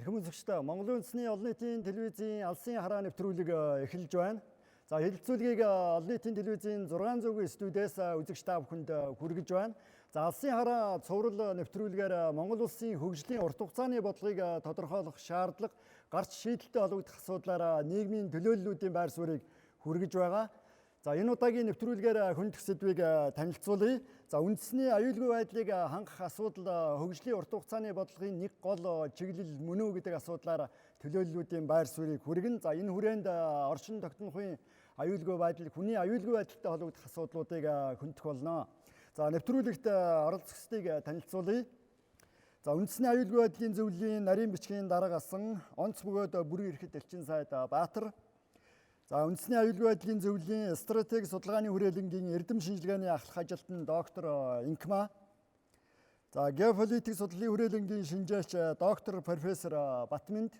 Хүмүүстчтэй Монгол Улсны олон нийтийн телевизийн Алсын хараа нэвтрүүлэг эхэлж байна. За хэлэлцүүлгийг олон нийтийн телевизийн 600 студиэс үзэгч та бүхэнд хүргэж байна. За Алсын хараа цуврал нэвтрүүлгээр Монгол Улсын хөгжлийн урт хугацааны бодлогыг тодорхойлох шаардлага, гарч шийдэлтэй олгогдох асуудлаараа нийгмийн төлөөллүүдийн байр суурийг хүргэж байгаа. За энэ удаагийн нэвтрүүлгээр хүндх сэдвийг танилцуулъя. За үндэсний аюулгүй байдлыг хангах асуудал хөгжлийн урт хугацааны бодлогын нэг гол чиглэл мөн үү гэдэг асуудлаар төлөөллүүдийн байр суурийг хүргэн. За энэ хүрээнд орчин тогтнохын аюулгүй байдал, хүний аюулгүй байдалтай холбогдох асуудлуудыг хүндэх болно. За нэвтрүүлэгт оролцогчдыг танилцуулъя. За үндэсний аюулгүй байдлын зөвлөлийн нарийн бичгийн дарга Алсын, онц бөгөөд бүрэн эрхэт элчин сайд Баатар. За үндэсний аюулгүй байдлын зөвлөлийн стратеги судалгааны хүрээлэнгийн эрдэм шинжилгээний ахлах ажилтан доктор Инкма. За геополитик судлалын хүрээлэнгийн шинжээч доктор профессор Батминд.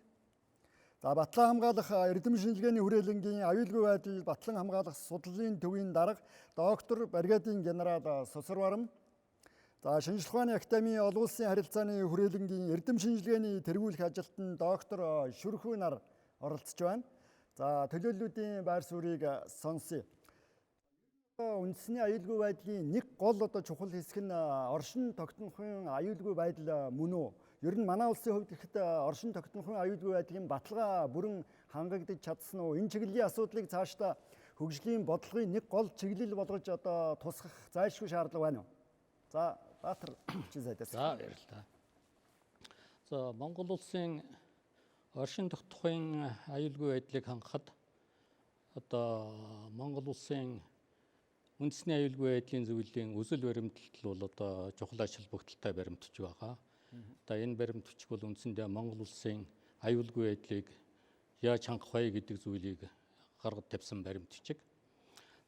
За батлан хамгаалах эрдэм шинжилгээний хүрээлэнгийн аюулгүй байдал батлан хамгаалах судлалын төвийн дарга доктор бригадийн генерал Сосорварам. За шинжилгээ ухааны академийн олон улсын харилцааны хүрээлэнгийн эрдэм шинжилгээний тэргүүлэх ажилтан доктор Шүрхүү нар оролцож байна. За төлөөллүүдийн байр суурийг сонсъё. Үндэсний аюулгүй байдлын нэг гол чухал хэсэг нь оршин тогтнохын аюулгүй байдал мөн үү? Ер нь манай улсын хувьд ихэд оршин тогтнохын аюулгүй байдлын баталгаа бүрэн хангагдаж чадсан уу? Энэ чиглэлийн асуудлыг цаашдаа хөгжлийн бодлогын нэг гол чиглэл болгож тусгах зайлшгүй шаардлага байна уу? За Баатар чинь сайдаас. За баярлалаа. За Монгол Улсын оршин тогтнохын аюулгүй байдлыг хангахад Монгол Улсын үндэсний аюулгүй байдлын зөвлөлийн үзэл баримтлал бол чухал ажил бүгдэлтэй баримтж байгаа. Энэ баримтч бол үндсэндээ Монгол Улсын аюулгүй байдлыг яаж хангах вэ гэдэг зүйлийг гаргаж тавьсан баримтчиг.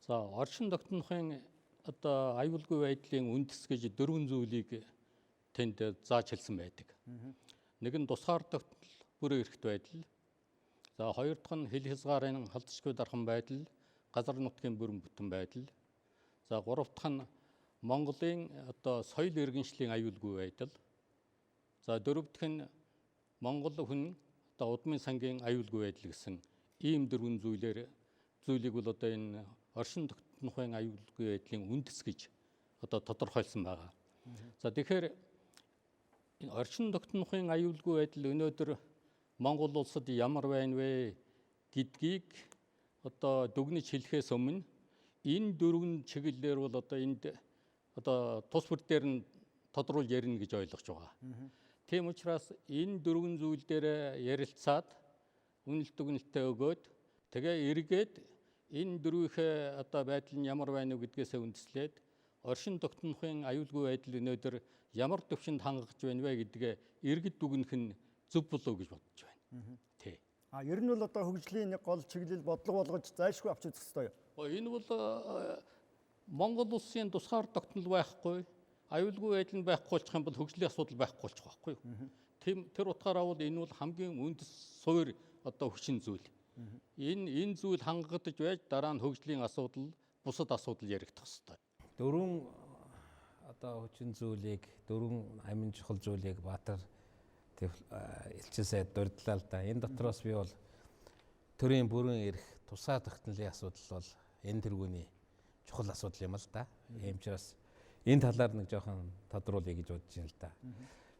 За оршин тогтнохын аюулгүй байдлын үндэс гэж 4 зүйлийг тэнд зааж хэлсэн байдаг. Нэг нь тусгаар тогтнол бүрэн эрхт байдал. За хоёр дахь нь хил хязгаарын халдшгүй дархан байдал, газар нутгийн бүрэн бүтэн байдал. За гурав дахь нь Монголын соёл иргэншлийн аюулгүй байдал. За дөрөв дахь нь Монгол хүн удмын сангийн аюулгүй байдал гэсэн ийм 4 зүйлийг бол энэ оршин тогтнохын аюулгүй байдлын үндэс гэж тодорхойлсон байгаа. За тэгэхээр оршин тогтнохын аюулгүй байдал өнөөдөр Монгол улсад ямар байна вэ гэдгийг дүгнэж хэлэхээс өмнө энэ 4 чиглэлээр бол энд тус бүр дээр нь тодруулж ярина гэж ойлгож байгаа. Тийм учраас энэ 4 зүйл дээр ярилцаад үнэлт дүгнэлтээ өгөөд тэгээ эргээд энэ дөрвийнхээ байдал нь ямар байна уу гэдгээсээ үндэслээд оршин тогтнохын аюулгүй байдал өнөөдөр ямар төвшөнд хангаж байна вэ гэдгээ эргэж дүгнэх нь зөв болов гэж бодож байна. Тий. Ер нь бол хөгжлийн нэг гол чиглэл бодлого болгож зайлшгүй авч үзэх ёстой юу? Энэ бол Монгол Улсын тусгаар тогтнол байхгүй, аюулгүй байдал нь байхгүй болчих юм бол хөгжлийн асуудал байхгүй болчих байхгүй юу? Тэр утгаараа бол энэ бол хамгийн үндэс суур хүчин зүйл. Энэ зүйл хангагдаж байж дараа нь хөгжлийн асуудал, бусад асуудал яригдах ёстой. 4 хүчин зүйлийг 4 амин чухал зүйлийг Баатар элчин сайд дурдлаа л да. Энэ дотроос би бол төрийн бүрэн эрх тусаа тогтнолын асуудал бол энэ тэргүүний чухал асуудал юм л да. Ийм ч бас энэ талаар нэг жоохон тодруулъя гэж бодож байна л да.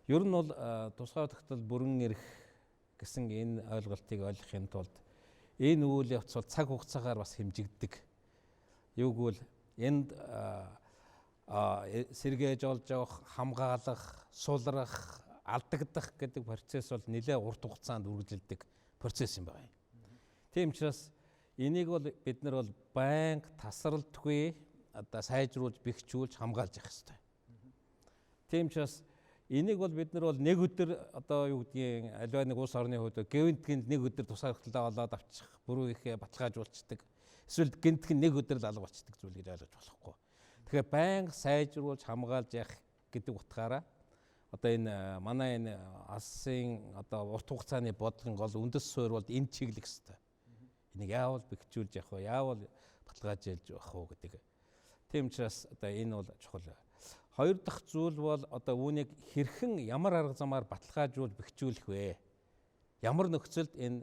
Ер нь бол тусаа тогтнол бүрэн эрх гэсэн энэ ойлголтыг ойлгохын тулд энэ үйл явц бол цаг хугацаагаар бас хэмжигддэг. Юуг бол энд сэргээж олж явах, хамгаалах, сулрах, алдагдах гэдэг процесс бол нэлээд урт хугацаанд үргэлжилдэг процесс юм байна. Тийм учраас энийг бол бид нар бол байнга тасралтгүй сайжруулж, бэхжүүлж, хамгаалж явах хэрэгтэй. Тийм учраас энийг бол бид нар бол нэг өдөр юу гэдгийг аливаа нэг улс орны хувьд гэнтгэнд нэг өдөр тусаар хөтлөө олоод авчих, бүрэн ихээ баталгаажуулцдаг. Эсвэл гэнтхэн нэг өдөр л алга болцдог зүйл гэж ойлгож болохгүй. Тэгэхээр байнга сайжруулж, хамгаалж явах гэдэг утгаараа энэ манай энэ Алсын урт хугацааны бодлогын гол үндэс суурь бол энэ чиглэх хэрэгтэй. Энийг яавал бэхжүүлж явах вэ? Яавал баталгаажуулж явах вэ гэдэг. Тийм учраас энэ бол чухал. Хоёр дахь зүйл бол үүнийг хэрхэн ямар арга замаар баталгаажуул бэхжүүлэх вэ ямар нөхцөлд энэ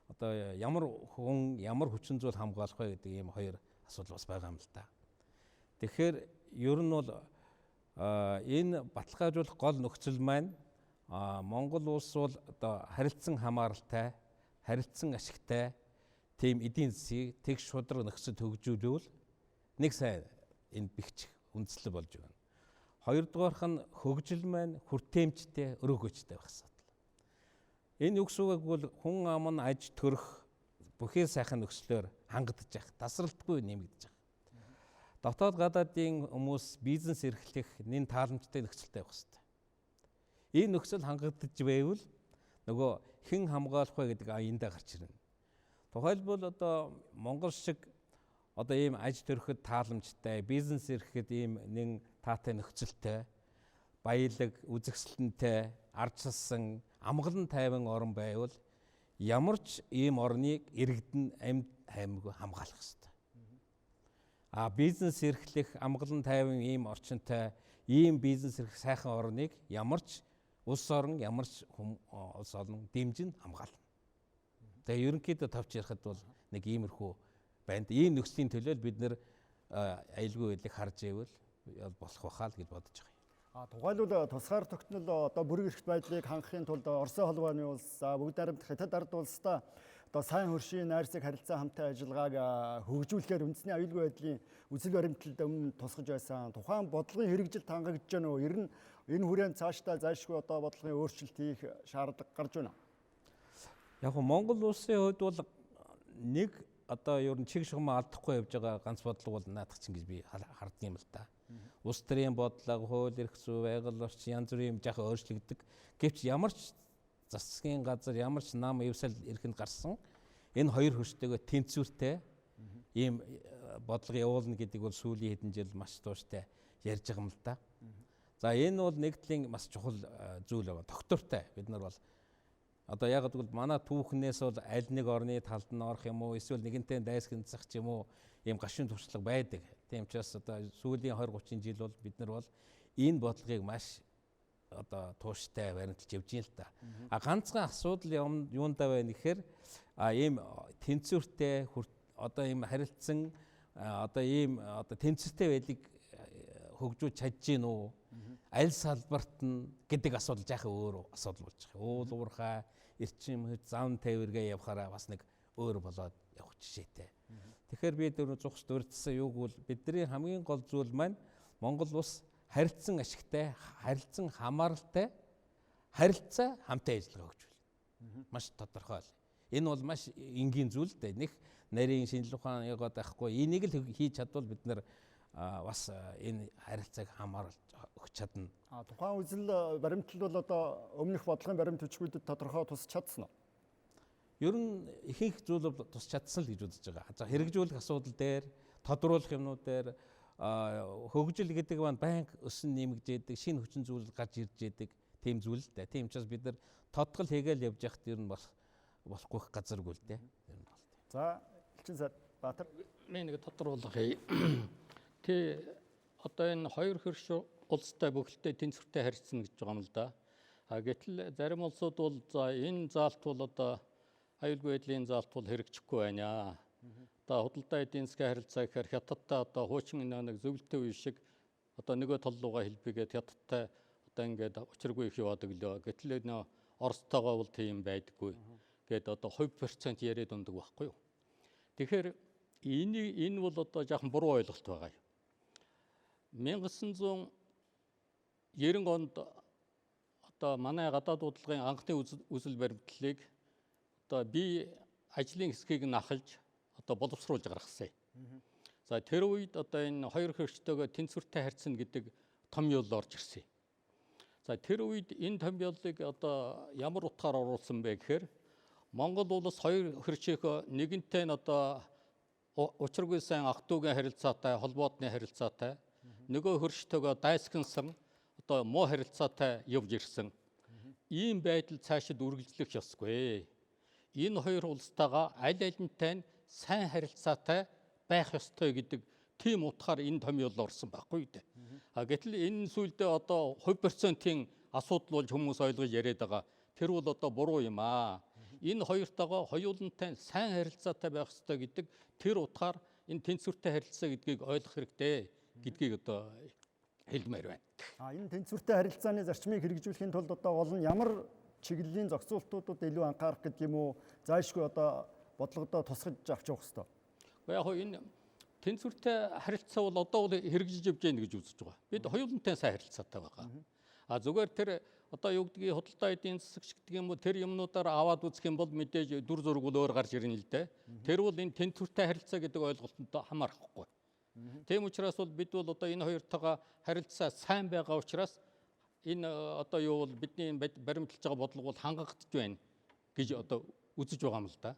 одоо ямар хүн ямар хүчин зүйл хамгаалах вэ гэдэг ийм хоёр асуудал бас байгаа юм л да. Тэгэхээр ер нь бол энэ баталгаажуулах гол нөхцөл маань Монгол улс бол одоо харилцан хамааралтай, харилцан ашигтай тийм эдийн засгийг тэгш шудраг нөхцөлд хөгжүүлвэл нэг сайн энэ бэхжих үндэслэл болж байна. Хоёрдугаарх нь хөгжил маань хүртээмжтэй, өрөөгөөжтэй байх асуудал. Энэ юу гэсэн үг бол хүн ам нь аж төрөх бүхий сайхан нөхцлөөр хангагдаж явах, тасралтгүй нэмэгдэж явах. Дотоод гадаадын хүмүүс бизнес эрхлэх нэн тааламжтай нөхцөлтэй байх хэрэгтэй. Энэ нөхцөл хангагдаж байвал нөгөө хэн хамгаалах вэ гэдэг аяндаа гарч ирнэ. Тухайлбал одоо Монгол шиг одоо ийм аж төрөхөд тааламжтай, бизнес эрхэхэд ийм нэн таатай нөхцөлтэй, баялаг, үзэсгэлэнтэй, ардчилсан, амгалан тайван орн байвал ямар ч ийм орныг иргэдэн амьд хаймгүй хамгаалах хэрэгтэй. Бизнес эрхлэх амгалан тайван ийм орчинтай, ийм бизнес эрхлэх сайхан орныг ямар ч улс орн, ямар ч улс орн дэмжин хамгаална. Тэгээ ерөнхийдөө тавч ярихад бол нэг иймэрхүү байна. Ийм нөхцөлийн төлөө бид нэр аюулгүй байдлыг харж ивэл болох байхаа л гэж бодож байгаа юм. Тухайлбал тусгаар тогтнол одоо бүрэг эрхт байдлыг хангахын тулд Оросын холбооны улс, бүгд найрамдах Хятад ард улстай одоо сайн хөршийн найрсаг харилцаа хамтын ажиллагааг хөгжүүлэхээр үндэсний аюулгүй байдлын үзэл баримталд өмнө тусгаж байсан. Тухайн бодлогын хэрэгжилт хангагдж байна уу? Ер нь энэ хүрээнд цаашдаа зайлшгүй одоо бодлогын өөрчлөлт хийх шаардлага гарч байна. Яг нь Монгол улсын хувьд бол нэг одоо ер нь чиг шугам алдахгүй явж байгаа ганц бодлого бол наадах чинь гэж би харддаг юм л да. Улс төрийн бодлого, хууль эрх зүй, байгаль орчин янз бүрийн юм жаахан өөрчлөгддөг. Гэвч ямар ч засгийн газар, ямар ч нам эвсэл эрхэнд гарсан энэ хоёр хөрштэйгээ тэнцвэртэй ийм бодлого явуулна гэдэг бол сүүлийн хэдэн жил маш тууштай ярьж байгаа юм л да. За энэ бол нэгдлийн маш чухал зүйл байна. Доктортой бид нар бол одоо яг гэвэл манай түүхнээс бол аль нэг орны талд нь орох юм уу, эсвэл нэгэнтэй дайсагнацах ч юм уу ийм гашуун туршлага байдаг. Тийм учраас одоо сүүлийн 20-30 жил бол бид нар бол энэ бодлогыг маш одоо тууштай баримталж явж байна л да. Ганцхан асуудал юундаа байна гэхээр ийм тэнцвэртэй одоо ийм харилцан одоо ийм одоо тэнцвэртэй байдлыг хөгжүүлж чадж гин үү? Аль салбарт нь гэдэг асуудал жаахан өөр асуудал болж байгаа. Уул уурхай, эрчим хүч, зам тээвэргээ явахаараа бас нэг өөр болоод явах жишээтэй. Тэгэхээр би зүгс дурдсан юуг бол бидний хамгийн гол зүйл маань Монгол улс харилцан ашигтай, харилцан хамааралтай, харилцаа хамтын ажиллагаа хөгжүүл. Маш тодорхой. Энэ бол маш энгийн зүйл дээ. Нэг нарийн шинжилгээ ухаан яваад байхгүй. Энийг л хийж чадвал бид нар бас энэ харилцааг хамааралж өгч чадна. Тухайн үзэл баримтлал бол одоо өмнөх бодлогын баримт хүчгүүдэд тодорхой тусч чадсан уу? Ер нь ихэнх зүйл бол тусч чадсан л гэж үзэж байгаа. За хэрэгжүүлэх асуудал дээр, тодруулах юмнууд дээр хөгжил гэдэг маань байнга өсөн нэмэгдээд, шинэ хүчин зүйл гарч ирж идэг тийм зүйл л дээ. Тийм учраас бид нар тодгол хийгээл явж яхад ер нь болохгүй газаргүй л дээ. За Элчин сайд Баатар нэг тодруулах. Тэ одоо энэ хоёр хөрш улстай бүхэлдээ тэнцвэртэй харилцана гэж байгаа юм л да. Гэтэл зарим улсууд бол за энэ заалт бол одоо аюулгүй байдлын заалт бол хэрэгжихгүй байна. Одоо худалдаа эдийн засгийн харилцаа гэхээр Хятадтай одоо хуучин нэг зөвлөлтөө үе шиг одоо нөгөө толлууга хэлбигээд Хятадтай одоо ингээд учиргүй их яваадаг лөө. Гэтэл нөө Оростойгоо бол тийм байдаггүй. Гээд одоо хувь процент яриад ундаг байхгүй юу. Тэгэхээр энэ бол одоо жоохон буруу ойлголт байгаа юм. 1990 онд одоо манай гадаад удалгын анхны үзэл баримтлалыг одоо би ажлын хэсгийг нь ахалж одоо боловсруулж гаргасан. За тэр үед одоо энэ хоёр хөрчтэйгээ тэнцвэртэй харьцна гэдэг том ёол орж ирсэн. За тэр үед энэ том ёолыг одоо ямар утгаар оруулсан бэ гэхээр Монгол улс хоёр хөрчөөхөө нэгэнтэй нь одоо учиргүй сайн ах トゥ угийн харилцаатай, холбоотны харилцаатай, нөгөө хөрчтэйгээ дайсагнасан одоо муу харилцаатай явж ирсэн. Ийм байдал цаашид үргэлжлэх ёсгүй. Энэ хоёр улстайгаа аль алинтай нь сайн харилцаатай байх ёстой гэдэг тийм утгаар энэ том ёол орсон байхгүй дээ. Гэтэл энэ сүлдээ одоо хувь процентын асуудал болж хүмүүс ойлгож яриад байгаа. Тэр бол одоо буруу юм аа. Энэ хоёртойгоо хоёулантай сайн харилцаатай байх ёстой гэдэг тэр утгаар энэ тэнцвэртэй харилцаа гэдгийг ойлгох хэрэгтэй гэдгийг одоо хэлмээр байна. Энэ тэнцвэртэй харилцааны зарчмыг хэрэгжүүлэхийн тулд одоо гол нь ямар чиглэлийн зохицуултуудад илүү анхаарах гэдэг юм уу? Заашгүй одоо бодлогодоо тусгаж авч явах хэрэгтэй. Яг энэ тэнцвэртэй харилцаа бол одоо бол хэрэгжиж явж байна гэж үзэж байгаа. Бид хоёулантай сайн харилцаатай байгаа. Зүгээр тэр одоо юу гэдгийг худалдаа эдийн засагч гэдэг юм уу тэр юмнуудаар аваад үзэх юм бол мэдээж дүр зураг бол өөр гарч ирнэ л дээ. Тэр бол энэ тэнцвэртэй харилцаа гэдэг ойлголтод хамаарахгүй. Тийм учраас бол бид бол одоо энэ хоёртойгоо харилцаа сайн байгаа учраас энэ одоо юу бол бидний баримталж байгаа бодлого бол хангагдж байна гэж одоо үзэж байгаа юм л да.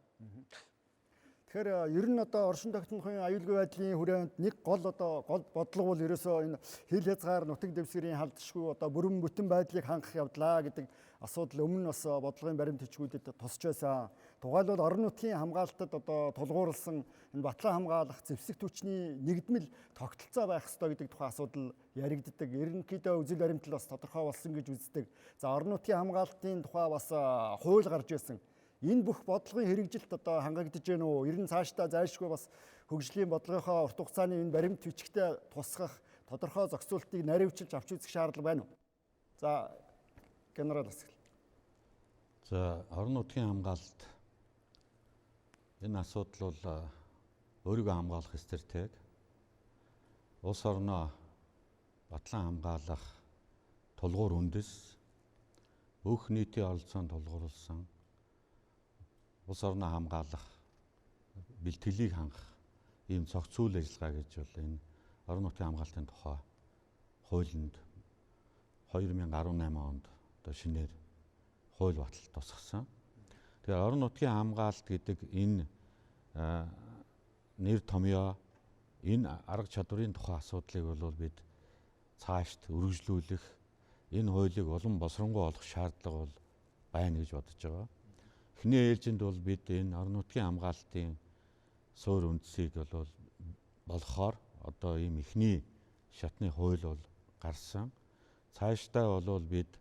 Тэгэхээр ер нь одоо оршин тогтнохын аюулгүй байдлын хүрээнд нэг гол бодлого бол ерөөсөө энэ хил хязгаар нутаг дэвсгэрийн халдшгүй одоо бүрэн бүтэн байдлыг хангах явдлаа гэдэг асуудал өмнө бас бодлогын баримт бичгүүдэд тусч байсан. Тухайлбал орон нутгийн хамгаалтад одоо тулгуурласан энэ батлан хамгаалах зэвсэг түвшний нэгдмэл тогтолцоо байх ёстой гэдэг тухайн асуудал яригддаг. Ерөнхийдөө үзэл баримтал бас тодорхой болсон гэж үздэг. За орон нутгийн хамгаалтын тухай бас хууль гарч ирсэн. Энэ бүх бодлогын хэрэгжилт одоо хангагдаж байна уу? Ер нь цаашдаа зайлшгүй бас хөгжлийн бодлогынхоо урт хугацааны энэ баримт бичгтээ тусгах тодорхой зохицуултыг наривчилж авч үзэх шаардлага байна уу? За генерал Асгал. За орон нутгийн хамгаалалт энэ асуудал бол өөрийгөө хамгаалах стратеги. Улс орноо батлан хамгаалах тулгуур үндэс бүх нийтийн оролцоонд тулгуурласан улс орноо хамгаалах, бэлтгэлийг хангах ийм цогц үйл ажиллагаа гэж бол энэ орон нутгийн хамгаалтын тухай хуулинд 2018 онд одоо шинээр хууль батал тусгасан. Тэгэхээр орон нутгийн хамгаалалт гэдэг энэ нэр томьёо энэ арга чадварын тухай асуудлыг бол бид цаашд үргэлжлүүлэх энэ хуулийг улам босронгуй олох шаардлага бол байна гэж бодож байгаа. Эхний ээлжинд бол бид энэ орон нутгийн хамгаалтын суурь үндсийг бол болохоор одоо ийм эхний шатны хууль бол гарсан. Цаашдаа бол бид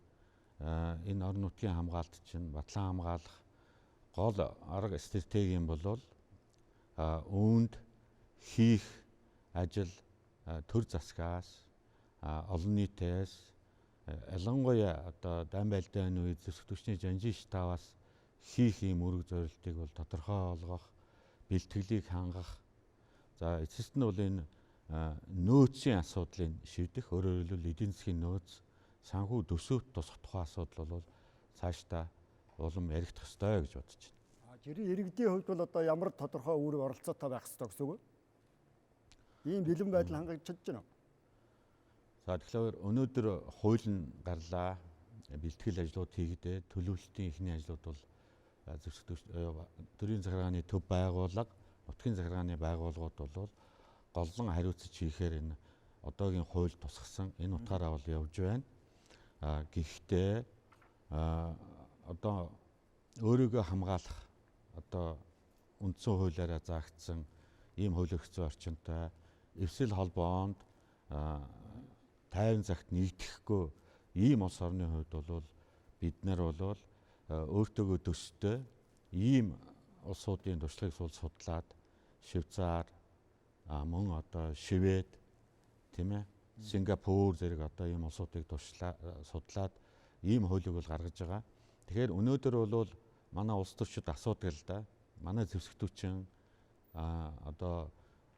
энэ орон нутгийн хамгаалт чинь батлан хамгаалах гол арга стратеги юм бол үүнд хийх ажил төр засгаас олон нийтээс ялангуяа одоо дан байлдааны үед зэвсэг түвшний жанжин штабаас хийх ийм үүрэг зорилтыг бол тодорхой олгох, бэлтгэлийг хангах. За эцэст нь бол энэ нөөцийн асуудлыг шийдэх, өөрөөр хэлбэл эдийн засгийн нөөц, санхүү төсөвт тусах тухай асуудал бол цаашдаа улам яригдах ёстой гэж бодож байна. Жирийн иргэдийн хувьд бол одоо ямар тодорхой үүрэг оролцоотой байх ёстой гэсэн үг вэ? Ийм бэлэн байдал хангаж чадж байна уу? За тэгэхээр өнөөдөр хууль нь гарлаа, бэлтгэл ажлууд хийгдээ, төлөвлөлтийн эхний ажлууд бол төрийн захиргааны төв байгууллага, нутгийн захиргааны байгууллагууд бол голлон хариуцж хийхээр энэ одоогийн хууль тусгасан энэ утгаараа бол явж байна. Гэхдээ одоо өөрийгөө хамгаалах одоо үндсэн хуулиараа заагдсан ийм хууль эрх зүйн орчинтой эвсэл холбоонд тайван цагт нэгдэхгүй ийм улс орны хувьд бол бид нар бол өөртөөгөө төстэй ийм улсуудын туршлагыг судлаад Швейцар, мөн одоо Швед, тийм ээ, Сингапур зэрэг одоо ийм улсуудыг судлаад ийм хуулийг бол гаргаж байгаа. Тэгэхээр өнөөдөр бол манай улс төрчид асуудаг л да. Манай зэвсэг түвшин одоо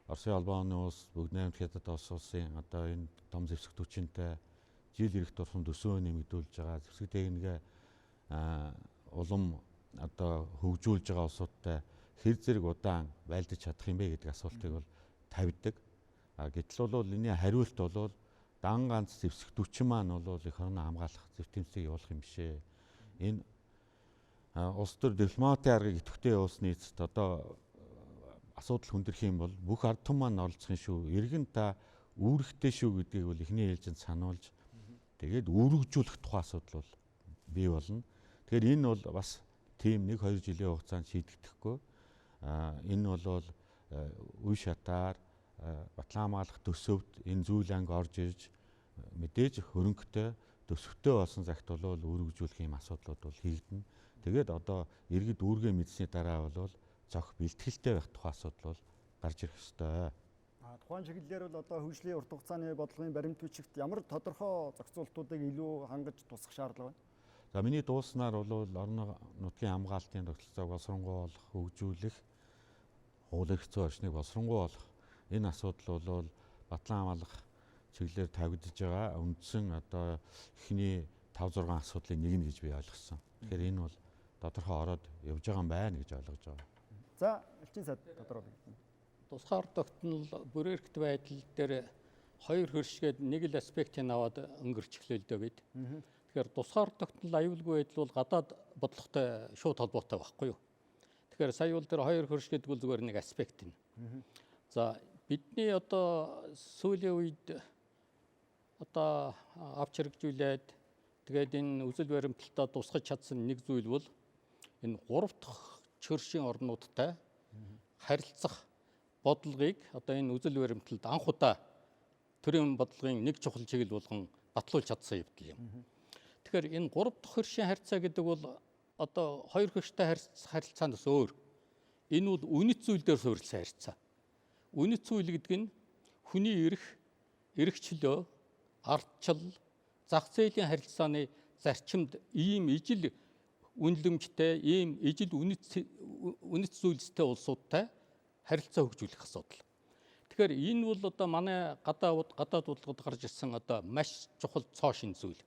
Оросын холбооны улс, Бүгд найрамд Хятад улсын одоо энэ том зэвсэг түвшинтэй жил ирэх тусам төсөө нэмэгдүүлж байгаа. Зэвсэг техникээ улам одоо хөгжүүлж байгаа улсуудтай хэр зэрэг удаан байлдаж чадах юм бэ гэдэг асуултыг бол тавьдаг. Гэтэл бол энэний хариулт бол дан ганц зэвсэг түвшин маань бол их орноо хамгаалах зэвтэмцийг явуулах юм бишээ. Энэ улс төр дипломатын аргыг идэвхтэй явуулсны эцэст одоо асуудал хүндрэх юм бол бүх ард түмэн маань оролцох шүү. Иргэн та үүрэгтэй шүү гэдгийг бол эхний ээлжинд сануулж тэгээд үүрэгжүүлэх тухай асуудал бол бий болно. Тэгэхээр энэ бол бас тийм 1-2 жилийн хугацаанд шийдэгдэхгүй. Энэ бол үе шатаар батлан хамгаалах төсөвт энэ зүйл анги орж ирж мэдээж хөрөнгөтэй төсөвтэй болсон цагт бол үүрэгжүүлэх юм асуудлууд бол хийгдэнэ. Тэгээд одоо иргэд үүргээ мэдсэний дараа бол зохих бэлтгэлтэй байх тухай асуудал бол гарч ирэх ёстой. Тухайн чиглэлээр бол одоо хөгжлийн урт хугацааны бодлогын баримт бичигт ямар тодорхой зохицуултуудыг илүү хангаж тусах шаардлага байна? За миний дууснаар бол орон нутгийн хамгаалтын тогтолцоог боловсронгуй болох, хөгжүүлэх, хуулийн хэцүү орчныг боловсронгуй болох энэ асуудал бол батлан хамгаалах чиглэлээр тавигдж байгаа үндсэн одоо эхний 5-6 асуудлын нэг нь гэж би ойлгосон. Тэгэхээр энэ бол тодорхой ороод явж байгаа юм байна гэж ойлгож байгаа. За, элчин сайд тодорхойлъё. Тусгаар тогтнол бүрээрхт байдал дээр хоёр хөршгээд нэг л аспектыг аваад өнгөрч эхлэв л дээ бид. Тэгэхээр тусгаар тогтнол аюулгүй байдал бол гадаад бодлоготой шууд холбоотой байхгүй юу? Тэгэхээр сая бол тэр хоёр хөршгээд бол зүгээр нэг аспект нь. За бидний одоо сүүлийн үед одоо авч хэрэгжүүлээд тэгээд энэ үзэл баримталтаа тусгаж чадсан нэг зүйл бол энэ 3 дахь хөршийн орнуудтай харилцах бодлогыг одоо энэ үзэл баримталд анх удаа төрийн бодлогын нэг чухал чиглэл болгон батлуулж чадсан явдал юм. Тэгэхээр энэ 3 дахь хөршийн харьцаа гэдэг бол одоо хоёр хөрштэй харилцаанаас өөр. Энэ бол үнэт зүйл дээр суурилсан харьцаа. Үнэт зүйл гэдэг нь хүний эрх, эрхчлөө, ардчил, зах зээлийн харилцааны зарчимд ийм ижил үнэлэмжтэй, ийм ижил үнэт зүйлстэй улсуудтай харилцаа хөгжүүлэх асуудал. Тэгэхээр энэ бол одоо манай гадаад бодлогод гарч ирсэн одоо маш чухал цоо шин зүйл.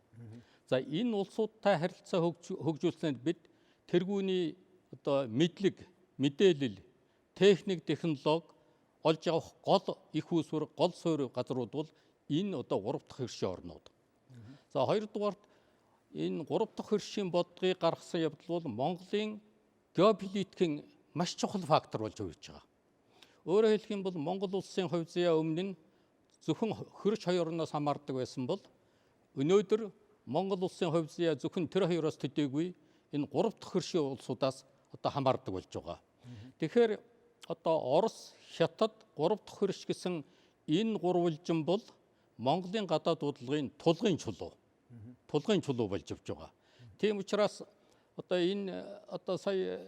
За энэ улсуудтай харилцаа хөгжүүлснээр бид тэргүүний одоо мэдлэг, мэдээлэл, техник, технологи олж авах гол их үүсвэр, гол суурь газрууд бол энэ одоо 3 дахь хөршийн орнууд. За хоёрдугаарт энэ 3 дахь хөршийн бодлогыг гаргасан явдал бол Монголын геополитикийн маш чухал фактор болж хувирж байгаа. Өөрөөр хэлэх юм бол Монгол Улсын хувь заяа өмнө нь зөвхөн хөрш хоёр орноос хамаардаг байсан бол өнөөдөр Монгол Улсын хувь заяа зөвхөн тэр хоёроос төдийгүй энэ 3 дахь хөршийн улсуудаас одоо хамаардаг болж байгаа. Тэгэхээр одоо Орос, Хятад 3 дахь хөрш гэсэн энэ гурвалжин бол Монголын гадаад бодлогын тулгын чулуу болж явж байгаа. Тийм учраас одоо энэ одоо сая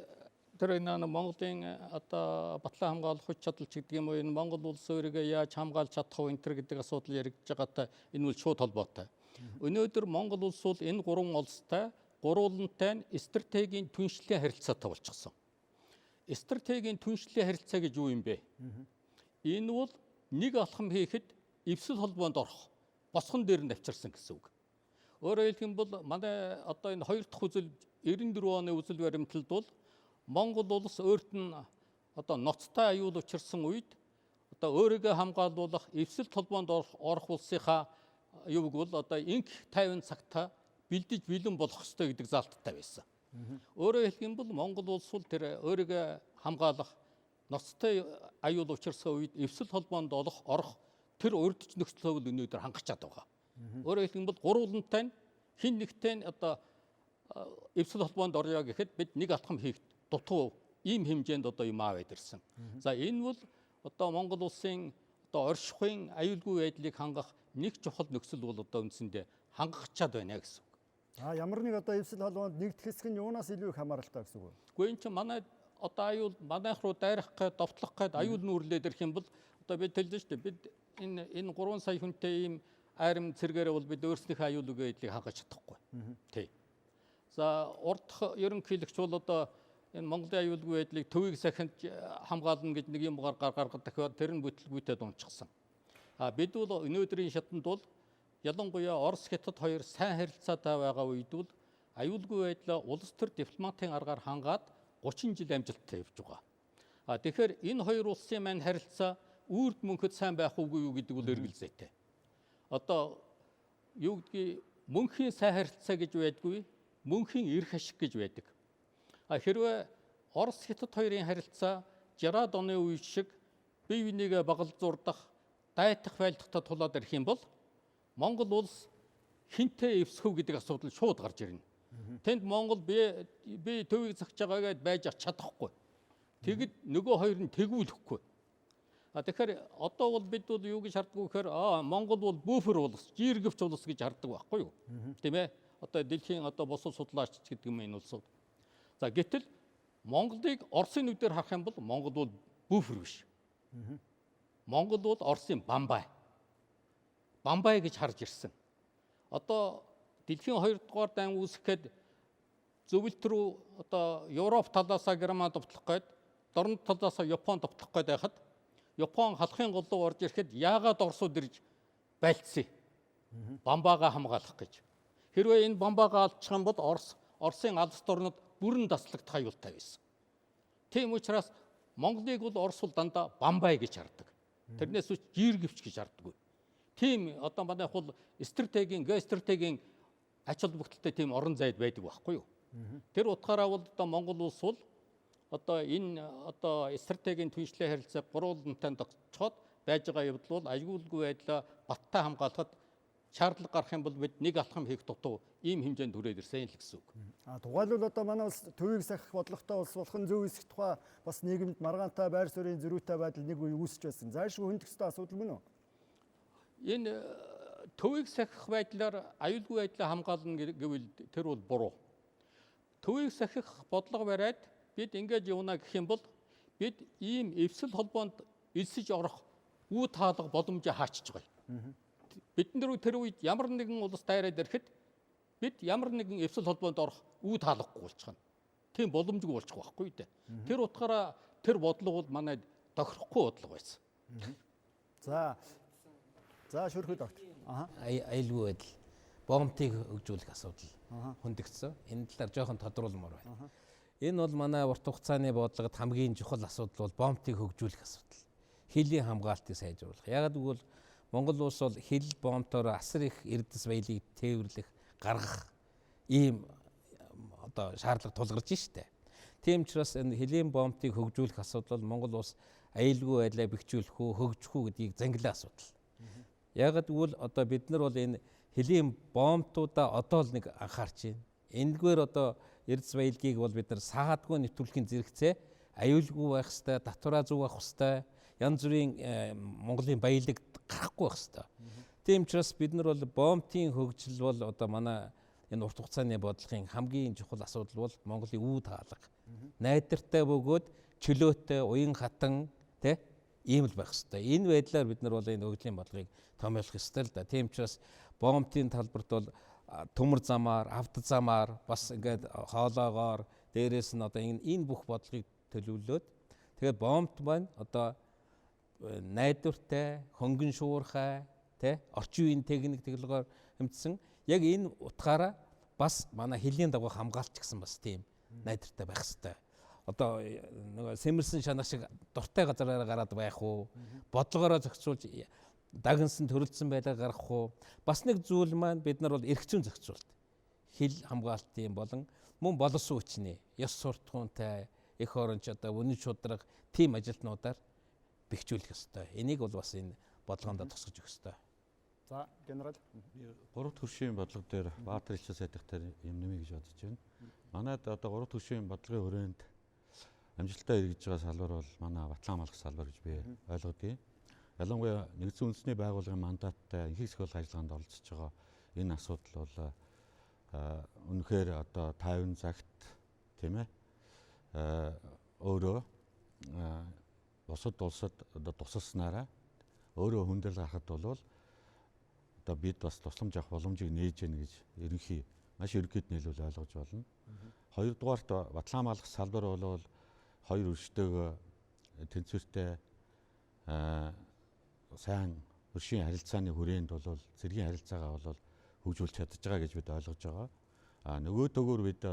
тэр энэ Монголын одоо батлан хамгаалах хүч чадал ч гэдэг юм уу энэ Монгол улс өөрийгөө яаж хамгаалж чадах вэ гэдэг асуудал яригдж байгаатай энэ бол шууд холбоотой. Өнөөдөр Монгол улс бол энэ гурван улстай гурвуулантай стратегийн түншлэлийн харилцаатай болчихсон. Стратегийн түншлэлийн харилцаа гэж юу юм бэ? Энэ бол нэг алхам хийхэд эвсэл холбоонд орох, босгон дээр нь авчирсан гэсэн үг. Өөрөөр хэлэх юм бол манай одоо энэ хоёр дахь үзэл 94 оны үзэл баримталд бол Монгол улс өөрт нь одоо ноцтой аюул учирсан үед одоо өөрийгөө хамгаалуулах эвсэлт холбоонд орох улсынхаа юуг бол одоо инх 50 цагта бэлдэж бэлэн болох ёстой гэдэг заалттай байсан. Өөрөөр хэлэх юм бол Монгол улс тэр өөрийгөө хамгаалах ноцтой аюул учирсан үед эвсэлт холбоонд орох тэр урьдч нөхцөлөө өнөөдөр хангах чад байгаа. Өөрөөр хэлэх юм бол гурвуулантай хин нэгтэй одоо эвсэлт холбоонд орё гэхэд бид нэг алхам хийх дутуу ийм хэмжээнд одоо юм аваад ирсэн. За энэ бол одоо Монгол улсын одоо оршихуйн аюулгүй байдлыг хангах нэг чухал нөхцөл бол одоо үндсэндээ хангах чад байна гэсэн үг. Ямар нэг одоо эвсэл холбоонд нэгдэх хэсэг нь юунаас илүү их хамааралтай гэсэн үг вэ? Гэхдээ энэ чинь манай одоо аюул манайх руу дайрах гээд довтлох гээд аюул нүүрлээд ирэх юм бол одоо бид хэлж штэ бид энэ 3 сая хүнтэй ийм айрам цэргээрээ бол бид өөрснийхөө аюулгүй байдлыг хангаж чадахгүй. Тий. За урдх ерөнхийлөгч бол одоо энэ Монголын аюулгүй байдлыг төвийг сахинд хамгаална гэж нэг юм гаргаад дахиад тэр нь бүтлгүүтээ дундчихсан. Бид бол өнөөдрийн шатанд бол ялангуяа Орос, Хятад хоёр сайн харилцаатай байгаа үед бол аюулгүй байдлаа улс төр дипломатын аргаар хангаад 30 жил амжилттай явж байгаа. Тэгэхээр энэ хоёр улсын маань харилцаа үрд мөнхөд сайн байх уугүй юу гэдэг бол эргэлзээтэй. Одоо юу гэдгийг мөнхийн сайн харилцаа гэж байдгүй, мөнхийн эрх ашиг гэж байдаг. Хэрвээ Орос, Хятад хоёрын харилцаа 60-аад оны үе шиг бие бинийгээ багалзуурдах, дайтах байлдахтай тулаад ирэх юм бол Монгол улс хинтээ эвсэхүү гэдэг асуудал шууд гарч ирнэ. Тэнд Монгол би төвийг загч байгаа гэдээ байж чадахгүй. Тэгэд нөгөө хоёр нь тэгүүлэхгүй. Тэгэхээр одоо бол бид бол юу гэж харддаг вэ гэхээр Монгол бол буфер улс, жиргэвч улс гэж харддаг байхгүй юу? Тийм ээ. Одоо дэлхийн одоо бус судлаач гэдэг юм энэ улсууд. За гэтэл Монголыг Оросын нүдээр харах юм бол Монгол бол бүүфер биш. Монгол бол Оросын Бамбай. Бамбай гэж харж ирсэн. Одоо дэлхийн 2 дугаар дайн үүсгэхэд зөвлөлт рүү одоо Европ талаасаа Герман товтлох гээд, дорнод талаасаа Япон товтлох гээд байхад Япон халахын голлоо орж ирэхэд яагаад Оросууд ирж байлцсан? Бамбаага хамгаалах гэж. Хэрвээ энэ Бамбаага алдчих юм бол Оросын алс дорнод бүрэн таслагдах аюултай байсан. Тийм учраас Монголыг бол Орос бол дандаа Бамбай гэж хардаг. Тэрнээс үч жир гівч гэж харддаг. Тийм одоо манайх бол стратегийн, геостратегийн ач холбогдолтой тийм орон зайд байдаг байхгүй юу? Тэр утгаараа бол одоо Монгол улс бол одоо энэ одоо стратегийн түншлээ харилцааг гурвуулантай тогтцоход байж байгаа явдал бол аюулгүй байдлаа баттай хамгаалахад шаардлага гарах юм бол бид нэг алхам хийх дутуу ийм хэмжээнд хүрээд ирсэн л гэсэн үг. Тухайлбал одоо манай улс төвийг сахих бодлоготой улс болох нь зөв эсэх тухай бас нийгэмд маргаантай байр суурийн зөрүүтэй байдал нэг үе үүсэж байсан. Зайлшгүй хөндөх ёстой асуудал мөн үү? Энэ төвийг сахих байдлаар аюулгүй байдлаа хамгаална гэвэл тэр бол буруу. Төвийг сахих бодлого бариад бид ингэж явна гэх юм бол бид ийм эвсэл холбоонд элсэж орох үе таалга боломжийг хаачиж байгаа. Бид нар тэр үед ямар нэгэн улс дайраад ирэхэд бид ямар нэгэн эвсэл холбоонд орох үе таалгагүй болчихно. Тийм боломжгүй болчих واخгүй дээ. Тэр утгаараа тэр бодлого бол манайд тохирохгүй бодлого байсан. За шүрхүү доктор. Аюулгүй байдал, боомтыг хөгжүүлэх асуудал хөндөгдсөн. Энэ талаар жоохон тодруулмаар байна. Энэ бол манай урт хугацааны бодлогод хамгийн чухал асуудал бол боомтыг хөгжүүлэх асуудал. Хилийн хамгаалтыг сайжруулах. Яг гэвэл Монгол улс бол хил боомтоор асар их эрдэс баялыг тээвэрлэх, гаргах ийм одоо шаардлага тулгарч штэ. Тийм учраас энэ хилийн боомтыг хөгжүүлэх асуудал бол Монгол улс аюулгүй байдлаа бэхжүүлэх үү, хөгжих үү гэдгийг зангилаа асуудал. Яг гэвэл одоо бид нар бол энэ хилийн боомтуудаа одоо л нэг анхаарч байна. Эндгээр одоо эрдэс баялагийг бол бид нар саадгүй нэвтрүүлэхийн зэрэгцээ аюулгүй байх хэвээр, татвараа зөв авах хэвээр, янз бүрийн Монголын баялаг гарахгүй байх хэвээр. Тийм учраас бид нар бол боомтын хөгжил бол одоо манай энэ урт хугацааны бодлогын хамгийн чухал асуудал бол Монголын үе таалга. Найдвартай бөгөөд чөлөөтэй, уян хатан тий ийм л байх хэвээр. Энэ байдлаар бид нар бол энэ хөгжлийн бодлогыг томьёолох ёстой л да. Тийм учраас боомтын талбарт бол төмөр замаар, авто замаар бас ингээд хоолоогоор дээрээс нь одоо энэ бүх бодлогыг төлөвлөөд тэгээд боомт маань одоо найдвартай, хөнгөн шуурхай, тэ орчин үеийн техник технологиор хэмжсэн яг энэ утгаараа бас манай хилийн дагуу хамгаалч гэсэн бас тийм найдвартай байх хэрэгтэй. Одоо нэг сэмэрсэн шанах шиг дуртай газараараа гараад байх уу? Бодлогоороо зохицуулж дагнсан төрөлдсөн байлаа гаргах уу? Бас нэг зүйл маань бид нар бол эрх зүйн зохицуулт. Хил хамгаалтын болон мөн боловсон хүчний ёс суртахуунтай эх оронч одоо үнэн шударга тийм ажилтнуудаар бэхжүүлэх ёстой. Энийг бол бас энэ бодлогоонд тусгаж өгөх ёстой. За генерал. Гурав төршийн бодлого дээр Баатар элчин сайдахтаар юм нэмье гэж бодож байна. Манайд одоо гурав төршийн бодлогын хүрээнд амжилттай эргэж байгаа салбар бол манай батлан хамгаалах салбар гэж би ойлгодгийг. Ялангуяа нэгдсэн үндэсний байгууллагын мандаттай их хэсэг ажиллагаанд оролцож байгаа энэ асуудал бол үнэхээр одоо 50 цагт тийм ээ өөрөө бусад улсад одоо тусалснараа өөрөө хүндэл гарахад бол одоо бид бас тусламж авах боломжийг нээж гэнэ гэж ерөнхий маш ерөнхийд нийлүүл ойлгож байна. Хоёрдугаарт батлан хамгаалах салбар бол хоёр өршдөг тэнцвэртэй сайн өршийн харилцааны хүрээнд бол зэргийн харилцаагаа бол хөгжүүлж чадж байгаа гэж бид ойлгож байгаа. Нөгөө төгөөр бид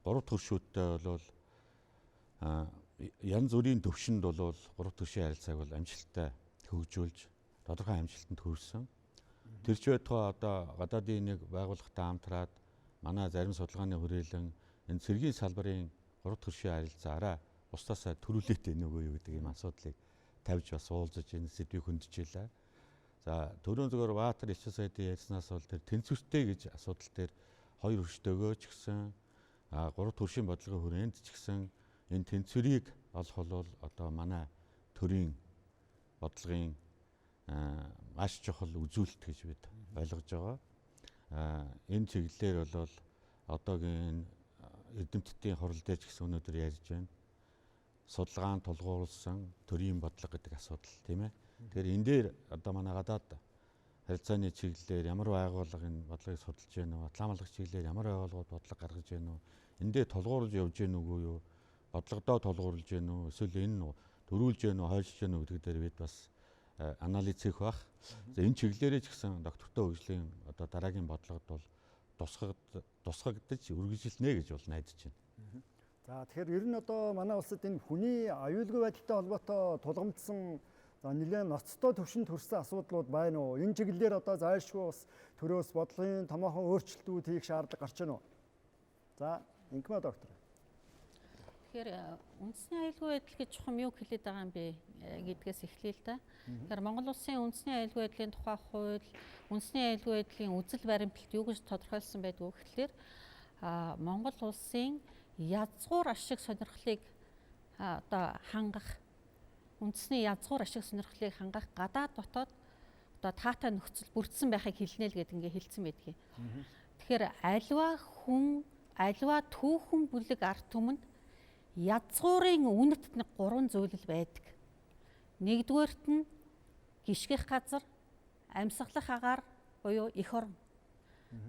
гурав төршүүдтэй бол янз бүрийн төвшөнд бол гурав төршийн харилцааг бол амжилттай хөгжүүлж тодорхой амжилтанд хүрсэн. Тэр ч байтугай одоо гадаадын нэг байгууллагатай хамтраад манай зарим судалгааны хүрээлэн энэ цэргийн салбарын гурав төршийн харилцаараа устдасаа төрүүлээд байна уу гэдэг ийм асуудлыг тавьж бас уулзаж энэ сэдвийг хөндөжлээ. За төрөө зөвөр Баатар элчин сайдын ярьснаас бол тэр тэнцвэртэй гэж асуудал дээр хоёр өршдөөгөө ч гэсэн гурав төршийн бодлогын хүрээнд ч гэсэн энэ тэнцвэрийг олох бол одоо манай төрийн бодлогын маш чухал үзүүлэлт гэж бид ойлгож байгаа. Энэ чиглэлээр бол одоогийн эрдэмтдийн хурал дээр ч гэсэн өнөөдөр ярьж байна. Судалгаанд тулгуурласан төрийн бодлого гэдэг асуудал тийм ээ. Тэгэхээр энэ дээр одоо манай гадаад харилцааны чиглэлээр ямар байгууллага энэ бодлогыг судалж байна уу? Атлан хамгаалах чиглэлээр ямар байгууллагууд бодлого гаргаж байна уу? Эндээ тулгуурлаж явж гэнэ үгүй юу? Бодлогодоо тулгуурлаж гэнэ үү? Эсвэл энэ дөрүүлж гэнэ үү, хойшиж гэнэ үү гэдэг дээр бид бас анализ хийх бах. За энэ чиглэлээрээ ч гэсэн доктортой хөгжлийн одоо дараагийн бодлогод бол тусгагдаж үргэлжилнэ гэж бол найдаж байна. За тэгэхээр ер нь одоо манай улсад энэ хүний аюулгүй байдалтай холбоотой тулгамдсан нэлээд ноцтой төвшөнд төрсэн асуудлууд байна уу? Энэ чиглэлээр одоо зайлшгүй бас төрөөс бодлогын томоохон өөрчлөлтүүд хийх шаардлага гарч байна уу? За, инкма доктор. Тэгэхээр үндэсний аюулгүй байдал гэж чухам юу хэлээд байгаа юм бэ гэдгээс эхлэе л да. Тэгэхээр Монгол Улсын үндэсний аюулгүй байдлын тухай хууль, үндэсний аюулгүй байдлын үзэл баримтлалт юу гэж тодорхойлсон байдг вэ гэхлээр Монгол Улсын язгуур ашиг сонирхлыг одоо хангах, үндэсний язгуур ашиг сонирхлыг хангах гадаад дотоод одоо таатай нөхцөл бүрдсэн байхыг хэлнэ л гэдэг ингээ хэлсэн байдгийг. Тэгэхээр альва түүхэн бүлэг ард түмэнд язгуурын үнэт 3 зүйлэл байдаг. Нэгдүгээрт нь гიშгэх газар, амьсгалах агаар буюу эх орон.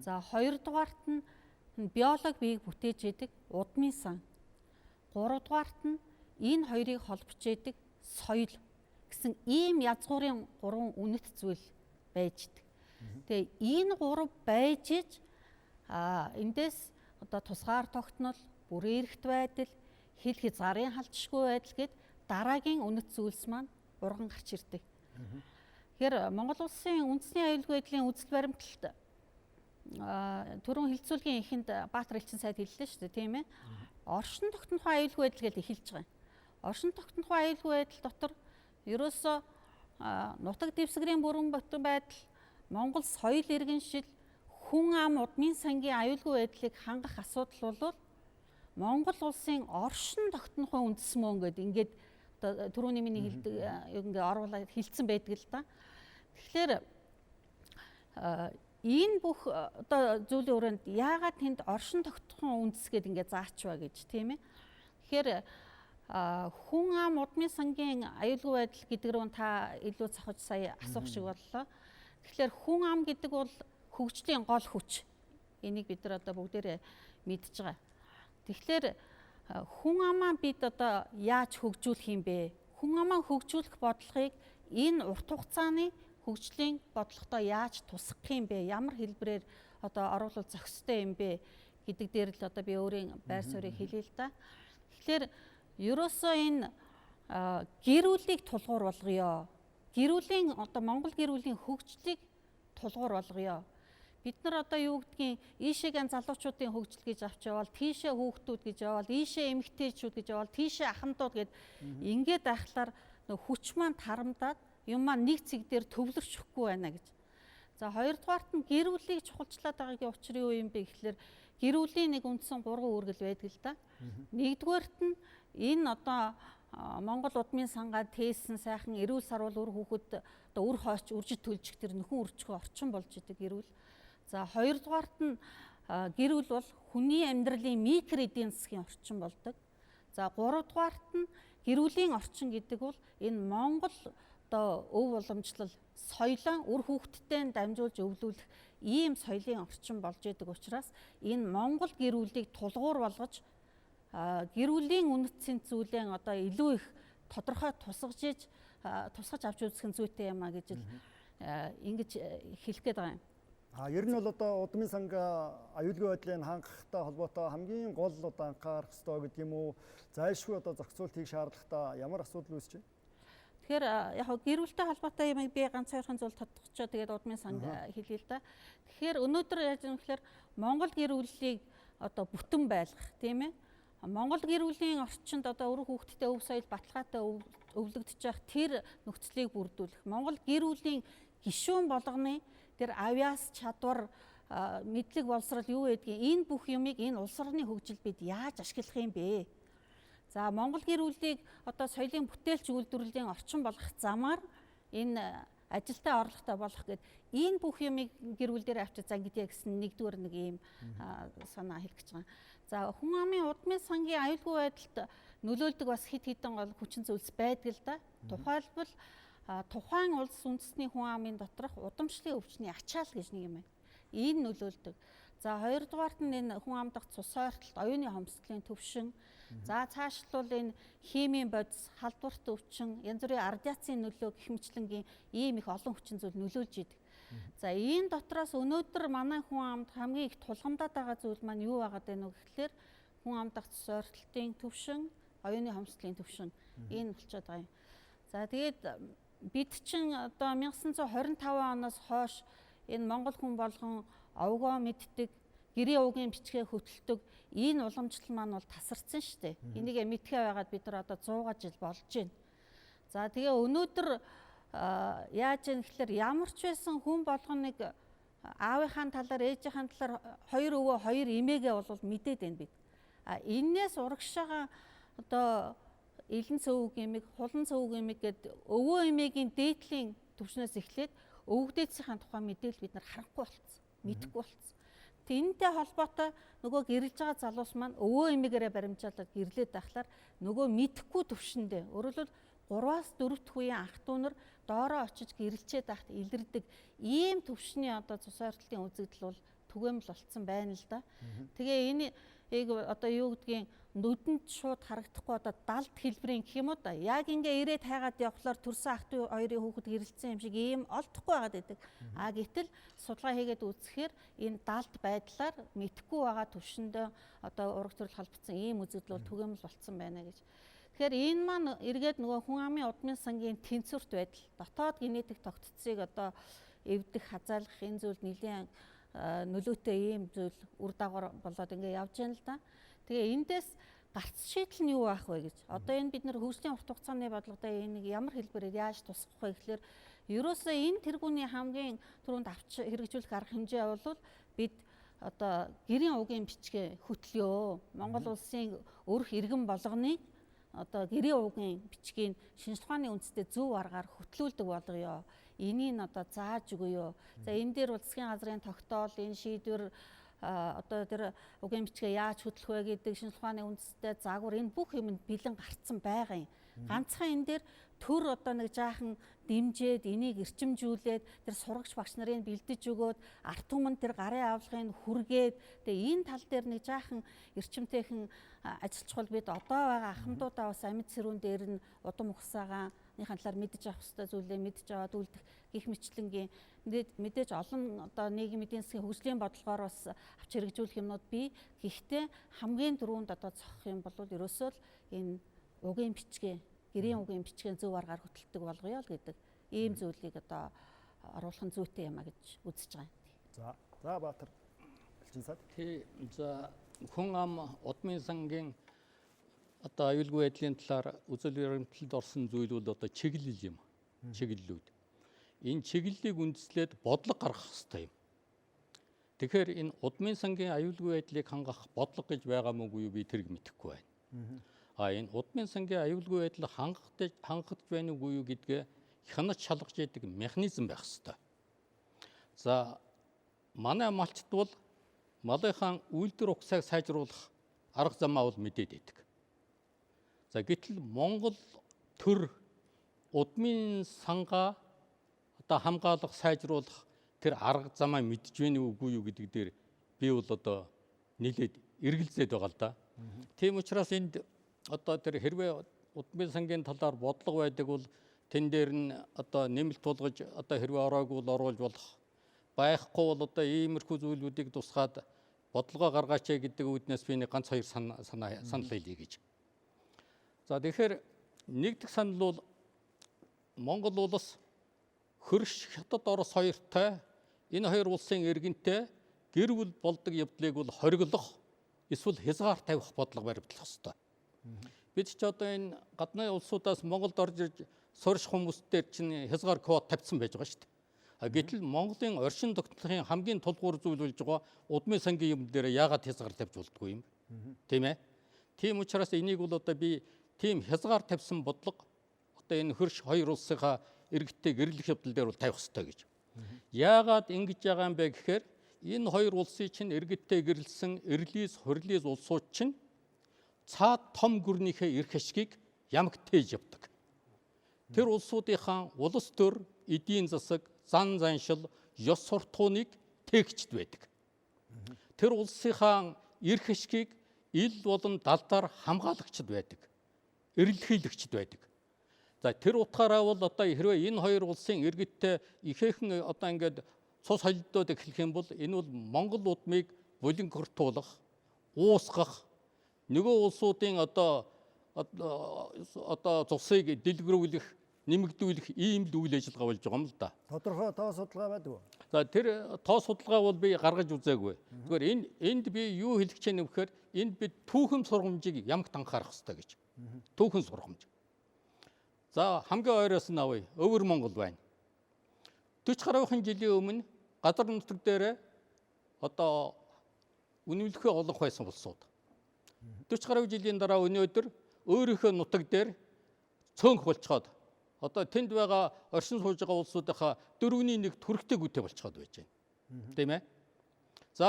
За хоёрдугаарт нь биологи биеийг бүтээж идэг удмын сан. Гуравдугаарт нь энэ хоёрыг холбож идэг соёл гэсэн ийм язгуурын 3 үнэт зүйл байж идэг. Тэгээ энэ 3 байж иж эндээс одоо тусгаар тогтнол, бүрэн эрхт байдал, хил хязгаарын халдшгүй байдал гэд дараагийн үнэт зүйлс маань урган гарч ирдэг. Тэгэхээр Монгол Улсын үндэсний аюулгүй байдлын үзэл баримтлалт түрүүн хилцүүлгийн эхэнд Баатар элчин сайд хэллээ шүү дээ, тийм ээ. Оршин тогтнохын аюулгүй байдал гэж эхэлж байгаа юм. Оршин тогтнохын аюулгүй байдал дотор ерөөсөө нутаг дэвсгэрийн бүрэн бүтэн байдал, Монгол соёл иргэншил, хүн ам удмын сангийн аюулгүй байдлыг хангах асуудал бол Монгол Улсын оршин тогтнохын үндэс мөн гэдэг ингээд түрүүний миний хэлдэг ингээ оруулаад хэлсэн байдаг л да. Тэгэхээр энэ бүх одоо зүйлийн өрөөнд яагаад тэнд оршин тогтнохын үндэс гэдэг ингээ заачваа гэж тийм ээ. Тэгэхээр хүн ам удмын сангийн аюулгүй байдал гэдэг рүү та илүү цохож сая асуух шиг боллоо. Тэгэхээр хүн ам гэдэг бол хөгжлийн гол хүч. Энийг бид нар одоо бүгдээрээ мэдж байгаа. Тэгэхээр хүн амаа бид одоо яаж хөгжүүлэх юм бэ? Хүн амаа хөгжүүлэх бодлогыг энэ урт хугацааны хөгжлийн бодлоготой яаж тусгах юм бэ? Ямар хэлбэрээр одоо оруулах зохистой юм бэ гэдэг дээр л одоо би өөрийн байр суурийг хэлье л да. Тэгэхээр ерөөсөө энэ гэр бүлийг тулгуур болгоё. Гэр бүлийн одоо Монгол гэр бүлийн хөгжлийг тулгуур болгоё. Бид нар одоо юу гэдгийг ийшээгийн залуучуудын хөгжил гэж авч явал, тийшээ хүүхдүүд гэж явал, ийшээ эмэгтэйчүүд гэж явал, тийшээ ахмадууд гэд ингээд байхлаар хүч маань тарамдаад юм маань нэг цэг дээр төвлөрч өгөхгүй байна гэж. За хоёрдугаарт нь гэр бүлийг чухалчлаад байгаагийн учир юу юм бэ гэхэлэр гэр бүлийн нэг үндсэн 3 үүрэгэл байдаг л да. Нэгдүгээрт нь энэ одоо Монгол удмын сангаа тээсэн сайхан эрүүл сарвал үр хүүхэд одоо үр хойч үржид төлжих тэр нөхөн үржихөө орчин болж идэг гэр бүл. За хоёрдугаарт нь гэр бүл бол хүний амьдралын микро эдийн засгийн орчин болдог. За гуравдугаарт нь гэр бүлийн орчин гэдэг бол энэ Монгол одоо өв уламжлал соёлоо үр хүүхэдтэй дамжуулж өвлүүлэх ийм соёлын орчин болж идэг учраас энэ Монгол гэр бүлийг тулгуур болгож гэр бүлийн үнэтсийн зүйлээ одоо илүү их тодорхой тусгаж авч үзэх зүйтэй юм а гэж ингэж хэлэх гээд байгаа юм. Ер нь бол одоо удмын санга аюулгүй байдлыг хангахтай холбоотой хамгийн гол одоо анхаарах ёстой гэдэг юм уу? Зайлшгүй одоо зохицуулт хийх шаардлагатай ямар асуудал үүсэж байна? Тэгэхээр яг гэр бүлтэй холбоотой юм би ганц хоёрхан зүйл тодтогчоо тэгээд удмын санга хэлье л да. Тэгэхээр өнөөдөр яаж юм гэхээр Монгол гэр бүлийг одоо бүтэн байлгах тийм ээ. Монгол гэр бүлийн орчинд одоо үр хүүхэдтэй өв соёл баталгаатай өвлөгдөж явах тэр нөхцөлийг бүрдүүлэх. Монгол гэр бүлийн гишүүн болгоны тэр авиас чадвар мэдлэг боловсрал юу гэдгийг энэ бүх юмыг энэ улс орны хөгжил бид яаж ашиглах юм бэ? За Монгол гэр бүлийг одоо соёлын бүтээлч үйлдвэрлэлийн орчин болгох замаар энэ ажилтаа орлоготой болох гэд энэ бүх юмыг гэр бүл дээр авчиж зангидъя гэсэн нэгдүгээр нэг ийм санаа хэлэх гэж байгаа. За хүн амын удмын сангийн аюулгүй байдалд нөлөөлдөг бас хит хитэн гол хүчин зүйлс байдаг л да. Тухайлбал тухайн улс үндэсний хүн амын доторх удамшлын өвчний ачаал гэж нэг юм байна. Энэ нөлөөлдөг. За хоёрдугаарт нь энэ хүн ам дахь цус ойртолт, оюуны хомсдлын төвшин. За цаашлбал энэ химийн бодис, халдварт өвчин, янз бүрийн радиацийн нөлөө гэх мэтлэнгийн ийм их олон хүчин зүйл нөлөөлж идэг. За энэ дотроос өнөөдөр манай хүн амд хамгийн их тулгамдаад байгаа зүйл маань юу байгаад байна вэ гэхлээр хүн ам дахь цус ойртолтын төвшин, оюуны хомсдлын төвшин энэ болчиход байгаа юм. За тэгээд бид чинь одоо 1925 оноос хойш энэ монгол хүн болгон овгоо мэддэг, гэрийн өвгийн бичгээ хөтэлдэг энэ уламжлал маань бол тасарсан шүү дээ. Энийг мэдхээ байгаад бид нар одоо 100 жил болж байна. За тэгээ өнөөдөр яаж юм гэхэлэр ямар ч байсан хүн болгоныг аавынхаа талаар, ээжийнхаа талаар хоёр өвөө, хоёр эмээгээ бол мэдээд байна бид. Эннээс урагшаага одоо элен цөвөг эмэг, хулан цөвөг эмэг гэд өвөө эмээгийн дээдлийн төвшнөөс эхлээд өвгдээдсийн тухай мэдээлэл бид нар харахгүй болцсон, мэдэхгүй болцсон. Тэнтэй холбоотой нөгөө гэрэлж байгаа залуус маань өвөө эмээгээрээ баримжаалаад гэрлээд байхлаар нөгөө мэдэхгүй төвшөндөө өөрөлдвөл 3-аас 4 дахь үеийн ах トゥ нар доороо очиж гэрэлчээд байхад илэрдэг ийм төвшний одоо цус ойртолтын үзэгдэл бол түгээмэл болцсон байна л да. Тэгээ энэ одоо юу гэдгийг нүдэнд шууд харагдахгүй одоо далд хэлбэрийн гэх юм уу да. Яг ингээ ирээд хайгаад явхлаар төрсөн ах トゥ хоёрын хүүхэд гэрэлцсэн юм шиг ийм олдохгүй байгаад байдаг. Гэтэл судалгаа хийгээд үзэхээр энэ далд байдлаар мэдхгүй байгаа төвшөндөө одоо ураг төрөл холбогдсон ийм үзэгдэл бол түгээмэл болцсон байна гэж. Тэгэхээр энэ маань эргээд нөгөө хүн амын удмын сангийн тэнцвэрт байдал, дотоод генетик тогтцыг одоо эвдэх, хазаалгах энэ зүйл нэлийн нөлөөтэй ийм зүйл үр дагавар болоод ингээ явж байна л да. Тэгээ эндээс гарц шийдэл нь юу байх вэ гэж. Одоо энэ бид нар хөгжлийн урт хугацааны бодлоготой энийг ямар хэлбэрээр яаж тусгах вэ гэхэлэр ерөөсөө энэ тэргүүний хамгийн түрүүнд авч хэрэгжүүлэх арга хэмжээ бол бид одоо гэрийн өвгийн бичгээ хөтлөё. Монгол улсын өрх иргэн болгоныг одоо гэрийн өвгийн бичгийг шинжлэх ухааны үндэстэй зөв аргаар хөтлүүлдэг болгоё. Энийг одоо зааж өгөөё. За энэ дээр бол засгийн газрын тогтоол, энэ шийдвэр одоо тэр өвгийн бичгээ яаж хөтлөх вэ гэдэг шинжлэх ухааны үндэстэй заагвар энэ бүх юмд бэлэн гарцсан байгаа юм. Ганцхан энэ дээр төр одоо нэг жаахан дэмжээд энийг эрчимжүүлээд тэр сурагч багш нарын бэлдэж өгөөд арт түмэнд тэр гарын авлагыг хүргээд тэгээ энэ тал дээр нэг жаахан эрчимтэйхэн ажиллачвал бид одоо байгаа ахмадуудаа бас амьд сэрүүн дээр нь удам ухсаагааны талаар мэдж авах хэрэгтэй зүйлээ мэдж аваад үлдэх гих мэтлэнгийн мэдээж олон одоо нийгмийн эдийн засгийн хөгжлийн бодлогоор бас авч хэрэгжүүлэх юмнууд бий. Гэхдээ хамгийн түрүүнд одоо цохох юм бол ерөөсөө л энэ угийн бичгээ, гэрийн угийн бичгийн зөв аргаар хөтэлдэг болгоё л гэдэг ийм зүйлийг одоо оруулах нь зүйтэй юм а гэж үзэж байгаа юм. За Баатар Элчин сад. За хүн ам удмын сангийн одоо аюулгүй байдлын талаар үзэл баримтлалд орсон зүйл бол одоо чиглэл юм. Чиглэлүүд. Энэ чиглэлийг үндэслээд бодлого гаргах хэрэгтэй юм. Тэгэхээр энэ удмын сангийн аюулгүй байдлыг хангах бодлого гэж байгаа мó юу би тэрг мэдэхгүй байна. Энэ удмын сангийн аюулгүй байдлыг хангах байна уу юу гэдгээ хянаж шалгаж яадаг механизм байх хэрэгтэй. За манай малчд бол малынхаа үйлдвэр ухсааг сайжруулах арга замаа бол мэдээд байдаг. За гэтэл Монгол төр удмын сангаа одоо хамгаалах, сайжруулах тэр арга замаа мэдж байна уугүй юу гэдэг дээр би бол одоо нийлээд эргэлзээд байгаа л да. Тийм учраас энд одоо тэр хэрвээ удмын сангийн талаар бодлого байдаг бол тэн дээр нь одоо нэмэлт тулгаж одоо хэрвээ ороогүй бол оруулж болох, байхгүй бол одоо иймэрхүү зүйлүүдийг тусгаад бодлогоо гаргаач гэдэг үүднээс би нэг ганц хоёр санал хэлье гэж. За тэгэхээр нэг дэх санал бол Монгол улс хөрш хятад орос хоёртой энэ хоёр улсын иргэнтэй гэр бүл болдог явдлыг бол хориглох эсвэл хязгаар тавих бодлого баримтлах ёстой. Бид ч одоо энэ гадны улсуудаас Монголд орж ирж сурч хүмүүстээр чинь хязгаар квот тавьсан байж байгаа шүү дээ. Гэтэл Монголын оршин тогтнолын хамгийн тулгуур зүйл болж байгаа удмын сангийн юм дээр яагаад хязгаар тавьж болдгоо юм? Тийм ээ. Тийм учраас энийг бол одоо би тийм хязгаар тавьсан бодлого одоо энэ хөрш хоёр улсынхаа иргэдтэй гэрлэх явдал дээр бол тавих хэрэгтэй гэж. Яагаад ингэж байгаа юм бэ гэхээр энэ хоёр улсын чинь иргэдтэй гэрлсэн эрлиз хурлиз улсууд чинь цаад том гүрнийхээ эрх ашгийг ямагт тээж явдаг. Тэр улсуудынхаа улс төр, эдийн засаг, зан заншил, ёс суртахууныг тээгчд байдаг. Тэр улсынхаа эрх ашгийг ил болон далдаар хамгаалагчд байдаг. Эрэлхийлэгчд байдаг. За тэр утгаараа бол одоо хэрвээ энэ хоёр улсын иргэдтэй ихээхэн одоо ингээд цус холилдоод эхлэх юм бол энэ бол Монгол удмыг булинкортуулах, уусгах, нөгөө улсуудын одоо цусыг дэлгэрүүлэх, нэмэгдүүлэх ийм л үйл ажиллагаа болж байгаа юм л да. Тодорхой тоо судалгаа байдаг уу? За тэр тоо судалгаа бол би гаргаж үзээгүй. Зүгээр энд би юу хэлэх гэж байна вэ гэхээр энд бид түүхэн сургамжийг ямагт анхаарах хэрэгтэй гэж. Түүхэн сургамж. За хамгийн ойроос нь авъя. Өвөр Монгол байна. 40 гаруйхан жилийн өмнө газар нутаг дээр одоо үнэмлэхээ олонх байсан улсууд. 40 гаруй жилийн дараа өнөөдөр өөрийнхөө нутаг дээр цөөнх болцоход одоо тэнд байгаа оршин сууж байгаа улсуудынхаа 4-1 төрхтэй гүтэй болцоход байж байна. Тийм ээ. За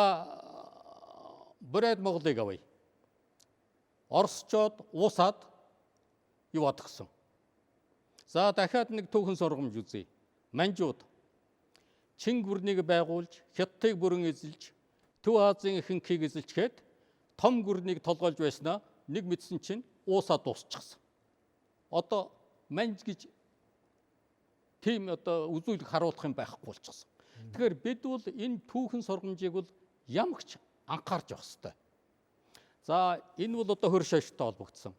Брэд Монголыг авъя. Оросчууд уусаад юу адгсан. За дахиад нэг түүхэн сургамж үзье. Манжууд Чин гүрнийг байгуулж, Хятадыг бүрэн эзэлж, Төв Азийн ихэнхийг эзэлчгээд том гүрнийг толгойлж байснаа нэг мэдсэн чинь уусаад дуусчихсан. Одоо манж гэж тийм одоо үзүүлэг харуулах юм байхгүй болчихсон. Тэгэхээр бид бол энэ түүхэн сургамжийг бол ямагч анхаарч явах хэрэгтэй. За энэ бол одоо хөрш хойштой холбогдсон.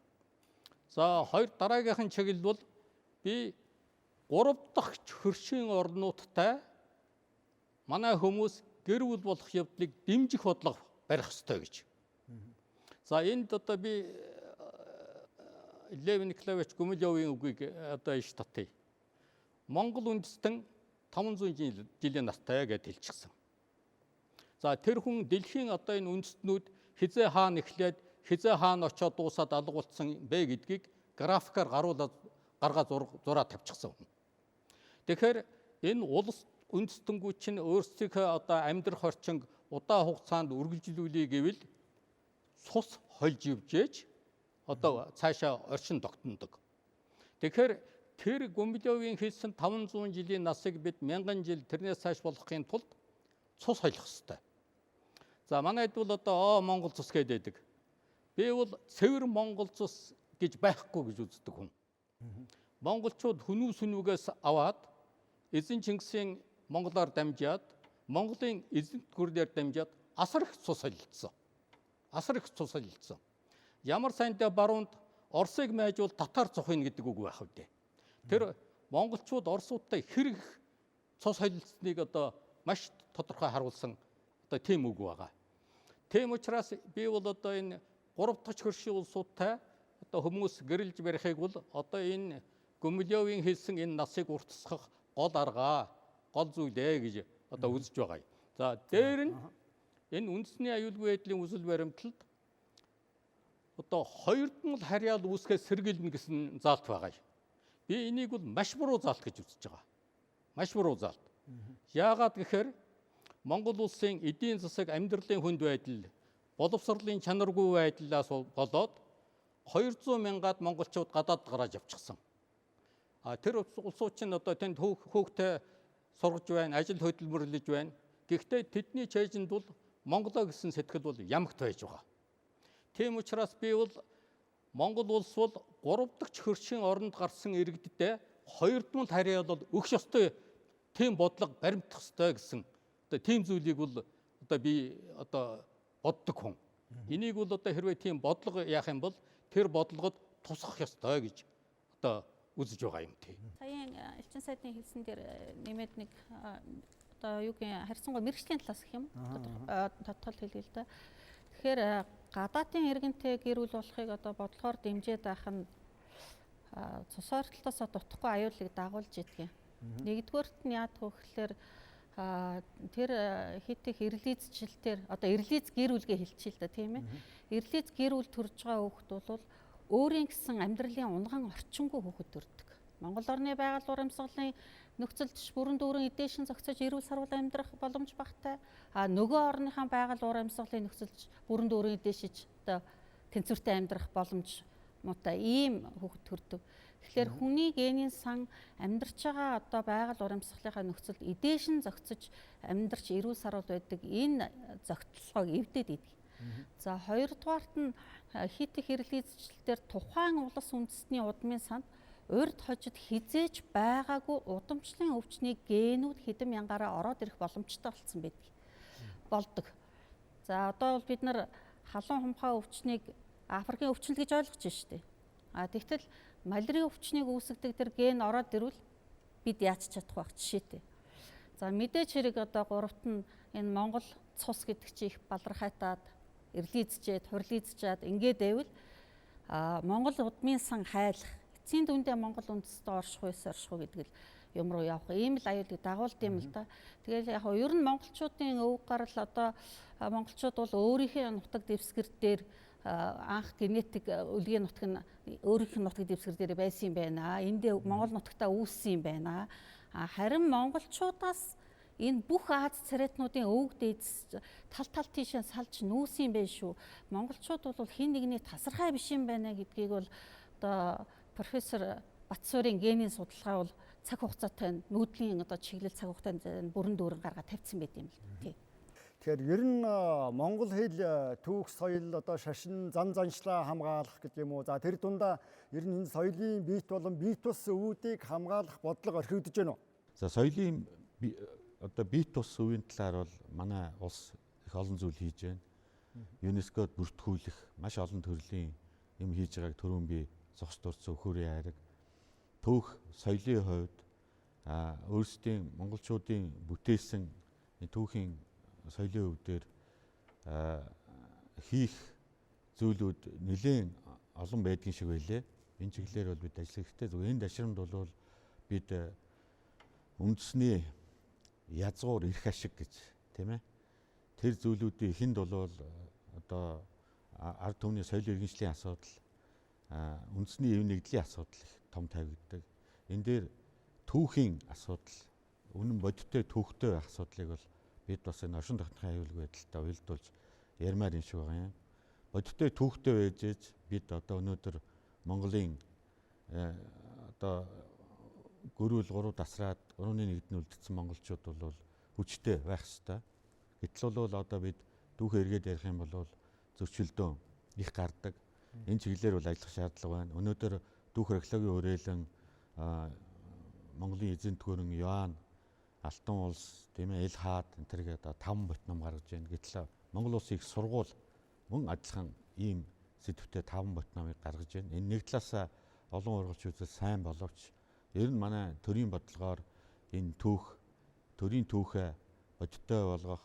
За хоёр дараагийнхан чиглэл бол би 3 дахь хөршийн орнуудтай манай хүмүүс гэр бүл болох явдлыг дэмжих бодлого барих ёстой гэж. За энд одоо би Лев Николаевич Гумилевийн үгийг одоо иш татъя. Монгол үндэстэн 500 жилийн настай гэж хэлчихсэн. За тэр хүн дэлхийн одоо энэ үндэстнүүд хизээ хаана эхлээд хизээ хаана очиод дуусаад алга болцсон бэ гэдгийг графикаар гаргаад зураа тавьчихсан. Тэгэхээр энэ улс үндэстэнгүүд чинь өөрсдийнхөө одоо амьдрах орчинг удаа хугацаанд үргэлжлүүлээ гэвэл цус хольж ивжээж одоо цаашаа оршин тогтнодог. Тэгэхээр тэр Гумилевийн хэлсэн 500 жилийн насыг бид 1000 жил тэрнээс цааш болгохын тулд цус холих ёстой. За манайд бол одоо Монгол цус гэдэг. Би бол цэвэр Монгол цус гэж байхгүй гэж үздэг хүн. Монголчууд хүнүү сүнүүгээс аваад эзэн Чингисийн монголоор дамжаад Монголын эзэнт гүрнээр дамжаад асар их цус солилцсон. Асар их цус солилцсон. Ямар сайнтай баруунд Оросыг майжуул татар цухын гэдэг үг байх үү. Тэр монголчууд орсуудтай хэрэг цус солилцсныг одоо маш тодорхой харуулсан одоо тийм үг байгаа. Тийм учраас би бол одоо энэ 3 дахь хөршийн улсуудтай одоо хүмүүс гэрэлж барихыг бол одоо энэ Гумилевийн хэлсэн энэ насыг уртасгах гол арга, гол зүйлээ гэж одоо үзэж байгаа. За дээр нь энэ үндэсний аюулгүй байдлын үзэл баримталд одоо хоёрдмол харьяал үүсгээс сэргийлнэ гэсэн заалт байгаа. Би энийг бол маш буруу заалт гэж үзэж байгаа. Маш буруу заалт. Яагаад гэхээр Монгол Улсын эдийн засаг, амьдралын хүнд байдал, боловсролын чанаргүй байдлаас болоод 200 мянгаад монголчууд гадаад гараад явчихсан. Тэр улсууд чинь одоо тэнд хөөгтэй сургаж байна, ажил хөдөлмөрлөж байна. Гэхдээ тэдний чэйжинд бол Монголоо гэсэн сэтгэл бол ямагт байж байгаа. Тийм учраас би бол Монгол улс бол 3 дахь хөршийн оронд гарсан иргэддээ хоёрдмол харьяал бол өгөх ёстой тийм бодлого баримтах ёстой гэсэн одоо тийм зүйлийг бол одоо би одоо боддог хүн. Энийг бол одоо хэрвээ тийм бодлого яах юм бол тэр бодлогод тусах ёстой гэж одоо үзэж байгаа юм тий. Саяын элчин сайдын хэлсэн дээр нэмээд нэг одоо юу гэх харьцангуй мэргэжлийн талаас гэх юм тодтол хэлээ л да. Тэгэхээр гадаадын иргэнтэй гэр бүл болохыг одоо бодлохоор дэмжиж байх нь цус ойртолтоос дутхгүй аюулыг дагуулж идэх. Нэгдүгээрт нь яадаг вэ гэхээр тэр хит их эрлизчлэлтэр одоо эрлиз гэр бүлгээ хэлчихээ л да тийм ээ. Эрлиз гэр бүл төрж байгаа хүүхэд бол өөрийн гэсэн амьдралын унган орчингүй хүүхэд төрдөг. Монгол орны байгаль урамсгалын нөхцөлд бүрэн дүүрэн эдээшин зохицож эрүүл сарвал амьдрах боломж багтай. Нөгөө орныхаа байгаль урамсгалын нөхцөлд бүрэн дүүрэн эдээшиж одоо тэнцвэртэй амьдрах боломж муутай ийм хүүхэд төрдөг. Тэгэхээр хүний генийн сан амьдарч байгаа одоо байгаль урамсгалынхаа нөхцөлд эдээшин зохицож амьдарч эрүүл сарвал байдаг энэ зохицолгоог эвдээд идэг. За хоёрдугаарт нь хит их эрэлт эзэмшлэлээр тухайн улс үндэстний удмын санд урьд хожид хизээж байгаагүй удамшлын өвчний генүүд хэдэн мянгаараа ороод ирэх боломжтой болдог. За одоо бол бид нар халуун хумхаа өвчнийг Африкийн өвчнөл гэж ойлгож байна шүү дээ. Тэгтэл малярийн өвчнийг үүсгэдэг тэр ген ороод ирвэл бид яаж чадах вэ? Жишээтэй. За мэдээж хэрэг одоо гуравт нь энэ Монгол цус гэдэг чи их балархайтаад эрлийзчээд, хурлийзчаад ингээд байвал Монгол удмын сан хайлах, эцсийн дүндээ Монгол үндэстэн орших гэдэг л юм руу явах ийм л аюулыг дагуулд юм л да. Тэгэл яг ер нь монголчуудын өв гарал одоо монголчууд бол өөрийнхөө нутаг дэвсгэр дээр анх генетик өлгийн нутаг нь өөрийнх нь нутаг дэвсгэр дээр байсан юм байна. Энд Монгол нутагтаа үүссэн юм байна. Харин монголчуудаас энэ бүх Аз царайтнуудын өвөг дээдс тал тийшээ салж нүүсэн юм байна шүү. Монголчууд бол хин нэгний тасархай биш юм байна гэдгийг бол одоо профессор Батсуурийн генийн судалгаа бол цаг хугацаатай нүүдлийн одоо чиглэл цаг хугацаанд бүрэн дүүрэн гаргаад тавьсан байт юм л тий. Тэгэхээр ер нь монгол хэл түүх соёл одоо шашин зан заншлаа хамгаалах гэдэг юм уу. За тэр дундаа ер нь энэ соёлын биет болон бие тус өвүүдийг хамгаалах бодлого орхигдож байна уу? За соёлын одоо бие тус өвийн талаар бол манай улс их олон зүйл хийж байна. ЮНЕСКОд бүртгүүлэх маш олон төрлийн юм хийж байгааг түрүүн би зогс дурдсан өхөрийн хайраг түүх соёлын хувьд өөрсдийн монголчуудын бүтээсэн түүхийн соёлын өвдөр хийх зүйлүүд нэлээд олон байдгийн шиг байлээ. Энэ чиглэлээр бол бид ажиллах хэрэгтэй. Зөв энэ дашрамд бол бид үндэсний язгуур эрх ашиг гэж тийм ээ. Тэр зүйлүүдийн эхэнд бол одоо ард түмний соёл иргэншлийн асуудал, үндэсний эв нэгдлийн асуудал их том тавигддаг. Энэ дээр түүхийн асуудал, үнэн бодиттой түүхтэй байх асуудлыг бол бид бас энэ оршин тогтнохын аюулгүй байдалтай уялдуулж ярмаар юм шиг байгаа юм. Бодиттой түүхтэй байж ээж бид одоо өнөөдөр Монголын одоо гөрүүл 3 тасраад 3-1-д нь үлдсэн монголчууд бол хүчтэй байх ёстой. Гэтэл бол одоо бид түүхээ эргээд ярих юм бол зөрчилдөөн их гардаг. Энэ чиглэлээр бол ажиллах шаардлага байна. Өнөөдөр түүх археологийн хүрээлэн Монголын эзэн төхөөрөн Йоан Алтан улс тийм ээ эл хаад энэ төр гэдэг 5 ботном гаргаж байна. Гэтэл Монгол Улсын их сургууль мөн адилхан ийм сэдвтэ 5 ботномыг гаргаж байна. Энэ нэг талаасаа олон урлагч үзэл сайн боловч ер нь манай төрийн бодлогоор энэ төрийн түүхээ бодиттой болгох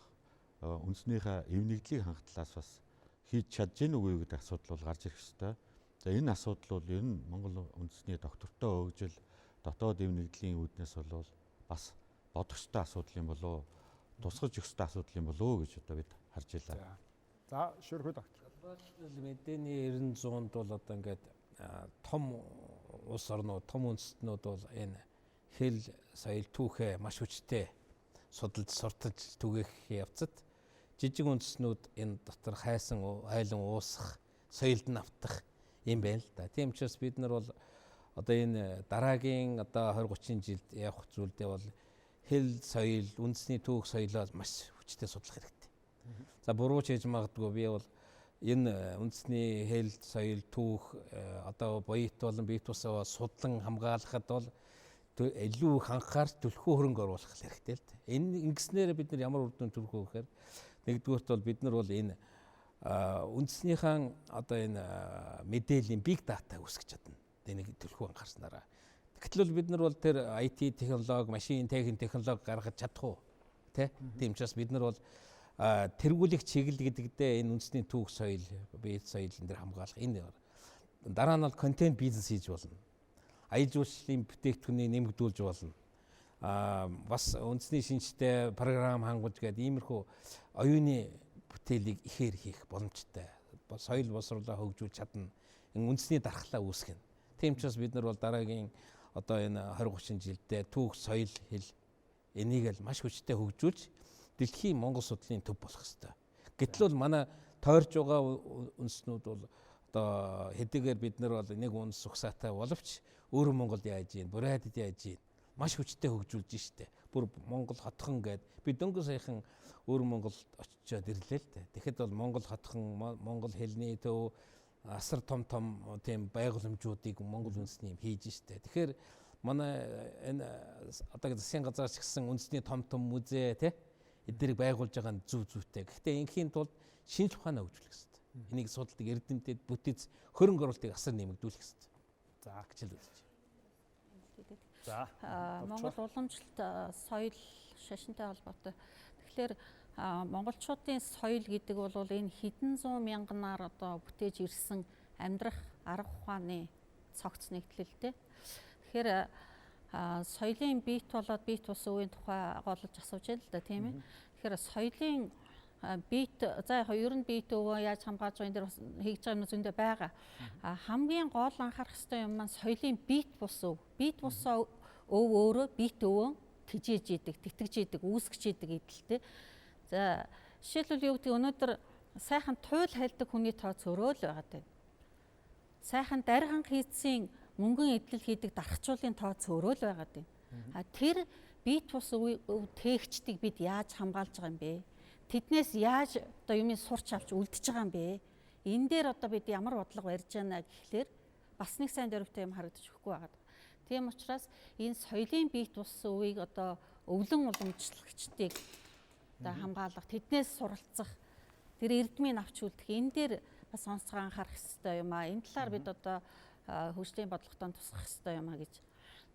үндэснийхээ эв нэгдлийг хангах талаас бас хийж чадж гэнэ үгүй гэдэг асуудал бол гарч ирэх ёстой. За энэ асуудал бол ер нь Монгол үндэсний доктортой хөгжил дотоод эв нэгдлийн үүднээс бол бас бодох ёстой асуудал юм болоо тусгаж өгөх ёстой асуудал юм болоо гэж одоо бид харж байлаа. За шүрхүү доктор. Мэдээний 90-100-д бол одоо ингээд том улс орнууд, том үндэстнүүд бол энэ хэл, соёл, түүхээ маш хүчтэй судалж, сурталж түгээх явцад жижиг үндэстнүүд энэ дотор хайлан уусах, соёлд нь автах юм байна л да. Тийм учраас бид нар бол одоо энэ дараагийн одоо 20-30 жилд явах зүйлдээ бол хэл, соёл, үндэсний түүх, соёлоо маш хүчтэй судлах хэрэгтэй. За буруу ч хийж магадгүй би бол энэ үндэсний хэл, соёл, түүх одоо боёт болон бие тусаа судлан хамгаалахад бол илүү хангахаар төлхөө хөрөнгө оруулах хэрэгтэй л дээ. Энэ ингэснээр бид нар ямар үр дүн төрөх вэ гэхээр нэгдүгürt бол бид нар бол энэ үндэснийхэн одоо энэ мэдээллийн big data үүсгэж чадна. Энийг төлхөө анхаарснараа. Гэтэл бид нар бол тэр IT технологи, машин технологи гаргаж чадах уу? Тийм учраас бид нар бол тэргүүлэх чиглэл гэдэгдээ энэ үндэсний түүх соёл, бие соёлын дээр хамгаалах энэ дараа нь бол контент бизнес хийж болно. Аял жуулчлалын бүтээгдэхүүнийг нэмэгдүүлж болно. Бас үндэсний шинжтэй програм хангуулж гээд иймэрхүү оюуны бүтээлийг ихээр хийх боломжтой. Соёл боловсруулалтаа хөгжүүлж чадна. Үндэсний дархлаа үүсгэнэ. Тийм учраас бид нар бол дараагийн одоо энэ 20 30 жилдээ түүх, соёл, хэл энийг л маш хүчтэй хөгжүүлж дэлхийн Монгол судлалын төв болох ёстой. Гэтэл бол манай тойрж байгаа үндэснүүд бол одоо хэдийгээр бид нар бол нэг үндэс угсаатай боловч өөрөө Монголд яаж ийн, Бурайдад яаж ийн маш хүчтэй хөгжүүлж штэ. Бүр Монгол хотхон гээд би дөнгөж саяхан өөр Монголд очиод ирлээ л дээ. Тэгэхэд бол Монгол хотхон, Монгол хэлний төв асар том тийм байгууламжуудыг Монгол үндэсний юм хийж штэ. Тэгэхээр манай энэ одоо засгийн газраас гисэн үндэсний том музей тий эдгэрийг байгуулж байгаа нь зүйтэй. Гэхдээ инхийн тулд шинж ухаанаа хөгжүүлэх хэрэгтэй. Энийг судалдаг эрдэмтэд бүтэц хөрөнгө оруулалтыг асар нэмэгдүүлэх хэрэгтэй. За гэж л үзэж байна. За. Монгол уламжлалт соёл шашинтай холбоотой. Тэгэхээр монголчуудын соёл гэдэг бол энэ хэдэн зуун мянганаар одоо бүтээж ирсэн амьдрах арга ухааны цогц нэгтлэлтэй. Тэгэхээр соёлын бит болоод бит бус үеийн тухай голж асууж байна л да тийм ээ. Тэгэхээр соёлын бит за яг ер нь бит өвөө яаж хамгаалж байгаа энэ дэр хийж байгаа юм зөндөө байгаа. Хамгийн гол анхаарах ёстой юм маань соёлын бит бус өв. Бит бус өв өөрөө бит өвөө тижээж идэг, тэтгэж идэг, үүсгэж идэг идэлтэй. За жишээлбэл юу гэдэг өнөөдөр сайхан туйл хайлдаг хүний тоо цөрөө л байгаа дээ. Сайхан дархан хийцийн мөнгөн эдлэл хийдэг дархчуулын тоо цөрөө л байгаа дээ. Тэр бит бус өв тээгчдийг бид яаж хамгаалж байгаа юм бэ? Тэднээс яаж одоо юмыг сурч авч үлдчихэж байгаа юм бэ? Энэ дээр одоо бид ямар бодлого барьж байна гэхлээр бас нэг сайн дөрвтэй юм харагдаж өгөхгүй байгаа. Тийм учраас энэ соёлын бит бус өвийг одоо өвлөн уламжлагчдыг одоо хамгаалах, тэднээс суралцах, тэр эрдмийг авч үлдэх энэ дээр бас онцгой анхаарах хэрэгтэй юм аа. Энэ талаар бид одоо хөгжлийн бодлоготой тусах хэрэгтэй юм аа гэж.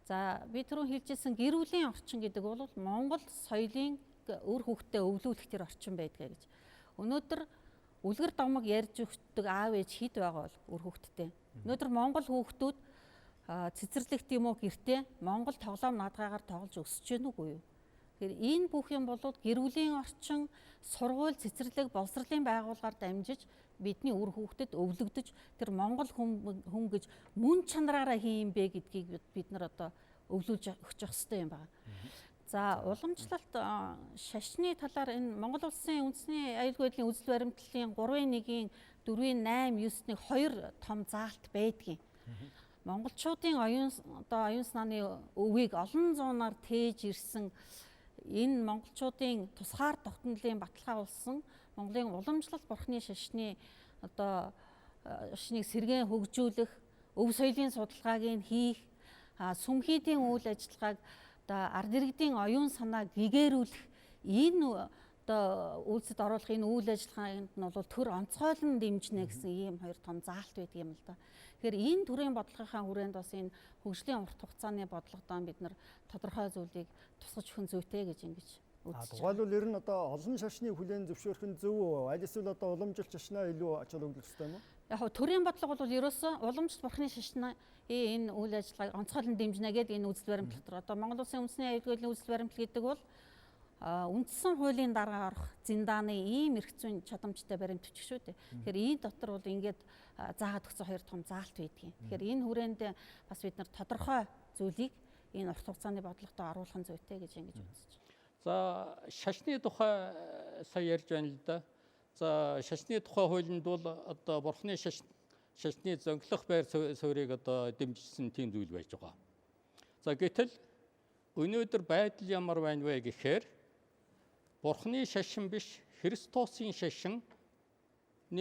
За би түрүүн хэлжсэн гэр бүлийн орчин гэдэг бол Монгол соёлын өр хүүхдэд өвлүүлэх тэр орчин байдгаа гэж. Өнөөдөр үлгэр домог ярьж өгдөг аав ээж хэд байгаа бол өр хүүхдэдтэй. Өнөөдөр Монгол хүүхдүүд цэцэрлэгт юм уу гэртээ Монгол тоглоом наадгаагаар тоглож өсөж гэнэ үгүй юу? Тэгэхээр энэ бүх юм бол гэр бүлийн орчин, сургууль, цэцэрлэг, боловсролын байгууллагаар дамжиж бидний үр хүүхдэд өвлөгдөж тэр Монгол хүн гэж мөн чанараараа хийм бэ гэдгийг бид нар одоо өвлүүлж өгч явах хэрэгтэй юм байна. За уламжлалт шашны талаар энэ Монгол Улсын үндэсний аюулгүй байдлын үзэл баримтлалын 3-1-ийн 4-ийн 8, 9-ний 2 том заалт байдгийн. Монголчуудын оюун санааны өвийг олон зуунаар тээж ирсэн энэ монголчуудын тусгаар тогтнолын баталгаа болсон Монголын уламжлалт бурхны шашны одоо шашныг сэргээн хөгжүүлэх, өв соёлын судалгааг нь хийх, сүмхийдийн үйл ажиллагааг одоо ард иргэдийн оюун санааг гэгэрүүлэх энэ одоо үйлсэд оруулах энэ үйл ажиллагаанд нь бол төр онцгойлон дэмжнэ гэсэн ийм хоёр том заалт байдаг юм л да. Тэгэхээр энэ төрлийн бодлогынхаа хүрээнд бас энэ хөгжлийн урт хугацааны бодлогодоо бид нар тодорхой зүйлийг тусгаж өгөх зүйтэй гэж ингэж үзэж байна. Тухайлбал ер нь одоо олон шашны хүлээн зөвшөөрөх нь зөв, аль эсвэл одоо уламжлалт шашнаа илүү ач холбогдох хэрэгтэй юм уу? Яг нь төрийн бодлого бол ерөөсөө уламжлалт бурхны шашны энэ үйл ажиллагааг онцгойлон дэмжнэ гэдэг энэ үзэл баримтлал дотор. Одоо Монгол Улсын үндэсний аюулгүй байдлын үзэл баримтлал гэдэг бол үндсэн хуулийн дараа орох зиндааны ийм эрх зүйн чадамжтай баримтч шүү дээ. Тэгэхээр энэ дотор бол ингээд заагаад өгсөн хоёр том заалт байдгийг. Тэгэхээр энэ хүрээнд бас бид нар тодорхой зүйлийг энэ урт хугацааны бодлоготоо оруулах нь зүйтэй гэж ингэж үзэж байна. За шашны тухай сая ярьж байна л да. За шашны тухай хуулинд бол одоо бурхны шашны зөнгөлөх байр суурийг одоо дэмжсэн тийм зүйл байж байгаа. За гэтэл өнөөдөр байдал ямар байна вэ гэхээр бурхны шашин биш Христосын шашинны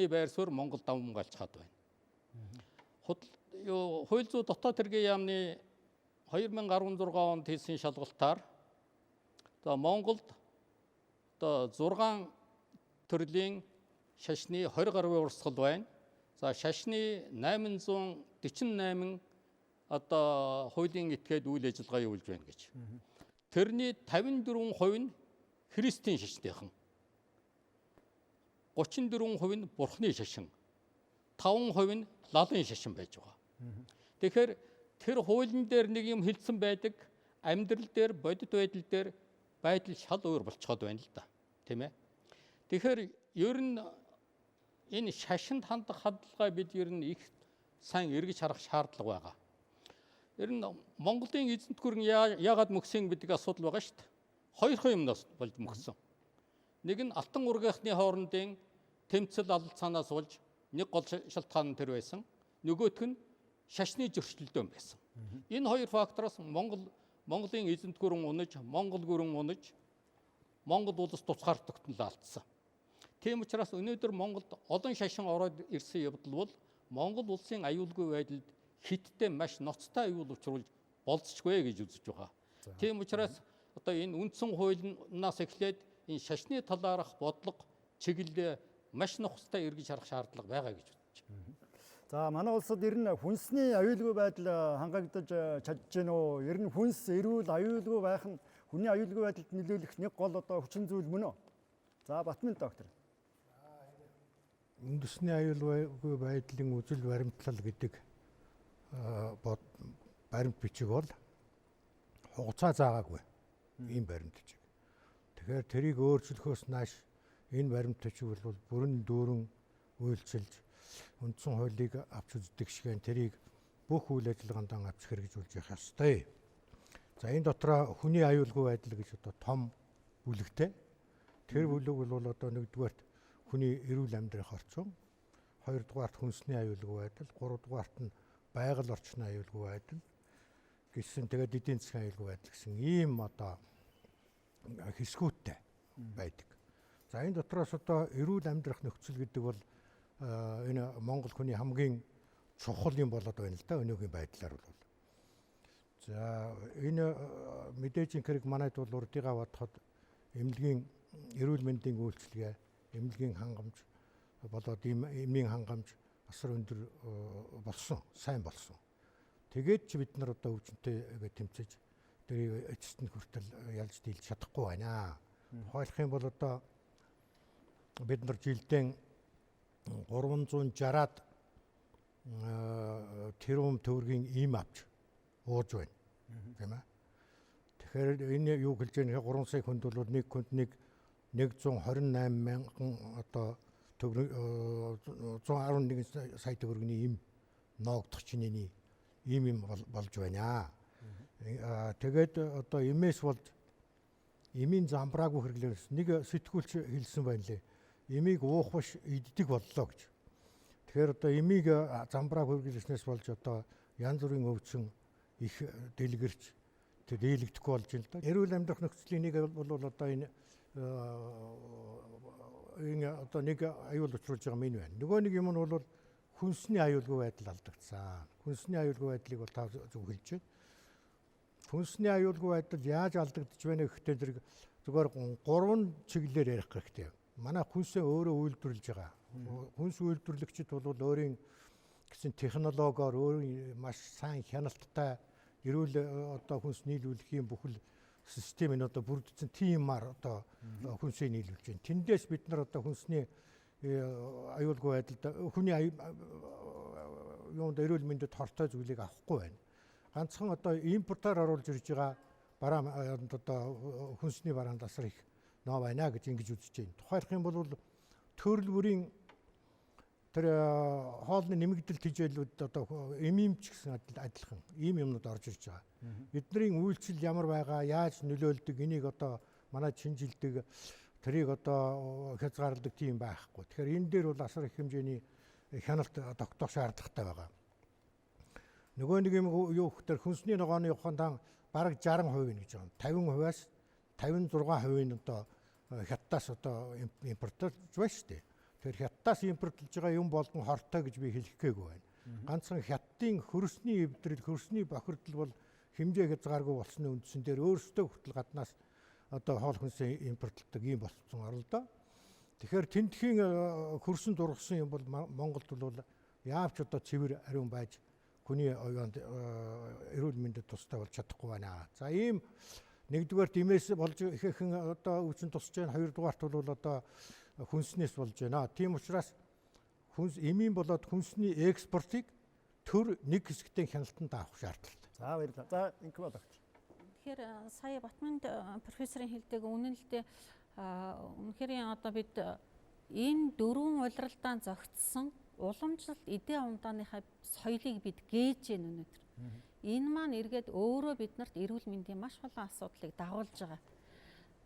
байр суурь Монгол давмгаалцгаад байна. Хууль зүйн дотоод хэргийн яамны 2016 онд хийсэн шалгалтаар одоо Монголд одоо 6 төрлийн шашны 20 гаруй урсгал байна. За шашны 848 одоо хуулийн этгээд үйл ажиллагаа явуулж байна гэж. Тэрний 54% нь христийн шашныхан. 34% нь бурхны шашин. 5% нь лалын шашин байж байгаа. Тэгэхээр тэр хуулийн дээр нэг юм хэлсэн байдаг, амьдрал дээр, бодит байдал дээр байдал шал өөр болцоход байна л да. Тийм ээ. Тэгэхээр ер нь энэ шашинд хандах хандлага бид ер нь их сайн эргэж харах шаардлага байгаа. Ер нь Монголын эзэнт гүрэн яагаад мөхсөн гэдэг асуудал байгаа шүү дээ. Хоёр юмнаас болж мөхсөн. Нэг нь алтан ургийнхны хоорондын тэмцэл алалцаанаас болж нэг гол шалтгаан нь тэр байсан. Нөгөөх нь шашны зөрчилдөөн байсан. Энэ хоёр фактороос Монголын эзэнт гүрэн унаж, Монгол гүрэн унаж, Монгол улс туцаар тогтнол алдсан. Тийм учраас өнөөдөр Монголд олон шашин ороод ирсэн явдал бол Монгол улсын аюулгүй байдалд хиттэй маш ноцтой аюул учруулж болцчихвэ гэж үзэж байгаа. Тийм учраас одоо энэ үндсэн хуулиас эхлээд энэ шашны талаарх бодлого чиглэлээ маш нухастай эргэж харах шаардлага байгаа гэж үзэж байна. За манай улсад ер нь хүнсний аюулгүй байдал хангагдаж чадж гэнэ үү? Ер нь хүнс эрүүл аюулгүй байх нь хүний аюулгүй байдалд нөлөөлөх нэг гол одоо хүчин зүйл мөн үү? За Батмин доктор. Үндэсний аюулгүй байдлын үзэл баримтлал гэдэг баримт бичиг бол хугацаа заагаагүй ийм баримт бичиг. Тэгэхээр тэрийг өөрчлөхөөс нааш энэ баримт бичиг бол бүрэн дүүрэн үйлчилж үндсэн хуулийг авч үздэг шигээр тэрийг бүх үйл ажиллагаанд авч хэрэгжүүлж явах ёстой. За энэ дотроо хүний аюулгүй байдал гэж одоо том бүлэгтэй. Тэр бүлэг бол одоо нэгдүгээрт хүний эрүүл амьдрах орчин, хоёрдугаарт хүнсний аюулгүй байдал, гуравдугаарт нь байгаль орчны аюулгүй байдал гэсэн тэгээд эдийн засгийн аюулгүй байдал гэсэн ийм одоо хэсгүүттэй байдаг. За энэ дотроос одоо эрүүл амьдрах нөхцөл гэдэг бол энэ Монгол хүний хамгийн чухал юм болоод байна л да өнөөгийн байдлаар бол. За энэ мэдээж хэрэг манайд бол урдыгаа бодоход эмнэлгийн эрүүл мэндийн үйлчилгээ, эмнэлгийн хангамж болоод эмийн хангамж асар өндөр болсон, сайн болсон. Тэгээд ч бид нар одоо өвчнөд тэмцэж тэрийг эцэст нь хүртэл ялж дийлж чадахгүй байна. Тухайлах юм бол одоо бид нар жилдээ 360-аад тэрбум төгрөгийн им авч ууж байна. Тийм ээ. Тэгэхээр энэ юу хэлж байгаа нөхөр 3 сая хүнд бол нэг хүнд 128 мянган одоо 111 сая төгрөгийн им ноогдох чиний им болж байна. Тэгээд одоо имээс болж имийн замбраагүй хэрэглээс нэг сэтгүүлч хэлсэн байна лээ. Имийг уух биш иддэг боллоо гэж. Тэгэхээр одоо имийг замбрааг хэрэглэснээс болж одоо янз бүрийн өвчин их дэлгэрч дийлэгдэхгүй болж байна л да. Эрүүл амьдрах нөхцөлийн нэг бол одоо энэ одоо нэг аюул учруулж байгаа юм байна. Нөгөө нэг юм нь бол хүнсний аюулгүй байдал алдагдсан. Хүнсний аюулгүй байдлыг бол та зөв хэлж байна. Хүнсний аюулгүй байдал яаж алдагдж байна гэхдээ зэрэг зүгээр 3 чиглэлээр ярих хэрэгтэй. Манай хүнсээ өөрөө үйлдвэрлэж байгаа. Хүнс үйлдвэрлэгчид бол өөрийн гэсэн технологиор өөрийн маш сайн хяналттай эрүүл одоо хүнс нийлүүлэх юм бүхэл систем нь одоо бүрдсэн тимаар одоо хүнсээ нийлүүлж байна. Тэндээс бид нар одоо хүнсний аюулгүй байдалд хүний юунд эрүүл мэндэд хортой зүйлийг авахгүй байна. Ганцхан одоо импортоор оруулж ирж байгаа бараанд одоо хүнсний бараанд асар их ноо байна гэж ингэж үзэж байна. Тухайлах юм бол төрөл бүрийн тэр хоолны нэмэгдэл тижээлүүд одоо эмимч гэсэн адилхан ийм юмнууд орж ирж байгаа. Бидний үйлчлэл ямар байгаа, яаж нөлөөлдөг энийг одоо манай шинжилдэг тэрийг одоо хязгаарладаг тийм байхгүй. Тэгэхээр энэ дээр бол асар их хэмжээний хяналт тогтоох шаардлагатай байгаа. Нөгөө нэг юм юу гэхээр хүнсний ногооны ухаан бараг 60% гэж байгаа. 50%-аас 56% нь одоо хятадаас одоо импортлж байна шүү дээ. Тэгэхээр хятадаас импортлж байгаа юм болгон хортой гэж би хэлэх гээгүй байна. Ганцхан хятадын хөрсний эвдрэл, хөрсний бохирдол бол хэмжээ хязгааргүй болсны үндсэн дээр өөрсдөө хүртэл гаднаас одоо хоол хүнсээ импортлдог юм болсон орно л доо. Тэгэхээр тентхийн хөрсөн дургасан юм бол Монголд бол яавч одоо цэвэр ариун байж хүний оюунд эрүүл мэндэд тустай болж чадахгүй байна. За ийм нэгдүгээрт имээс болж ихээхэн одоо өвчин тусч байна. Хоёрдугаарт бол одоо хүнснээс болж байна. Тийм учраас хүнс эмийн болоод хүнсний экспортыг төр нэг хэсэгтээ хяналтанд авах шаардлагатай. За баярлалаа. За инкуб доктор. Тэгэхээр сая Батманд профессорын хэлдэг үнэн л дээ үнэхээр одоо бид энэ дөрвөн улиралдаан зогтсон уламжлалт эдийн умдааныхаа соёлыг бид гээж гэн өнөөдөр. Энэ маань эргээд өөрөө биднэрт эрүүл мэндийн маш олон асуудлыг дагуулж байгаа.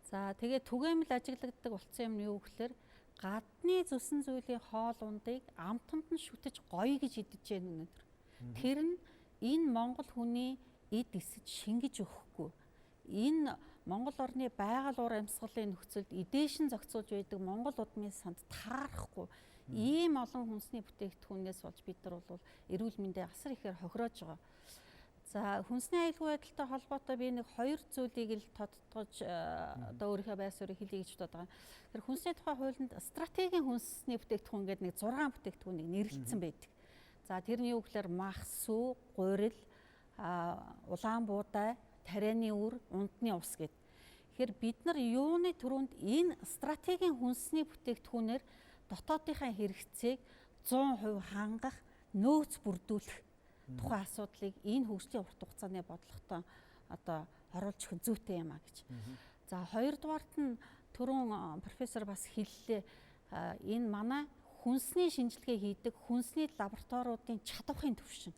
За тэгээд түгээмэл ажиглагддаг болсон юм юу гэхээр гадны зүсэн зүйлийн хоол ундыг амтанд нь шүтэж гоё гэж идэж байна өнөөдөр. Тэр нь энэ Монгол хүний эд эсэж шингэж өгөхгүй. Энэ Монгол орны байгаль уур амьсгалын нөхцөлд эдээшин зохицуулж байдаг Монгол удмын санд таарахгүй ийм олон хүнсний бүтээгдэхүүнээс болж бид нар бол эрүүл мэндээ асар ихээр хохироож байгаа. За хүнсний аюулгүй байдалтай холбоотой би нэг хоёр зүйлийг л тодтогч одоо өөрийнхөө байр суурийг хэлье гэж бодоод байгаа. Тэр хүнсний тухай хуулинд стратегийн хүнсний бүтээгдэхүүн гэдэг нэг 6 бүтээгдэхүүнийг нэрлэлсэн байдаг. За тэр нь юу гэхээр мах, сүү, гурил, улаан буудай, тарианы үр, унтны ус гэдэг. Тэгэхээр бид нар юуны төрөнд энэ стратегийн хүнсний бүтээгдэхүүнээр дотоодынхаа хэрэгцээг 100% хангах, нөөц бүрдүүлэх тухайн асуудлыг энэ хөгжлийн урт хугацааны бодлоготой одоо оруулж өгөх зүйтэй юм а гэж. За хоёрдугаарт нь түрүүн профессор бас хэллээ. Энэ манай хүнсний шинжилгээ хийдэг хүнсний лабораториудын чадварын түвшин.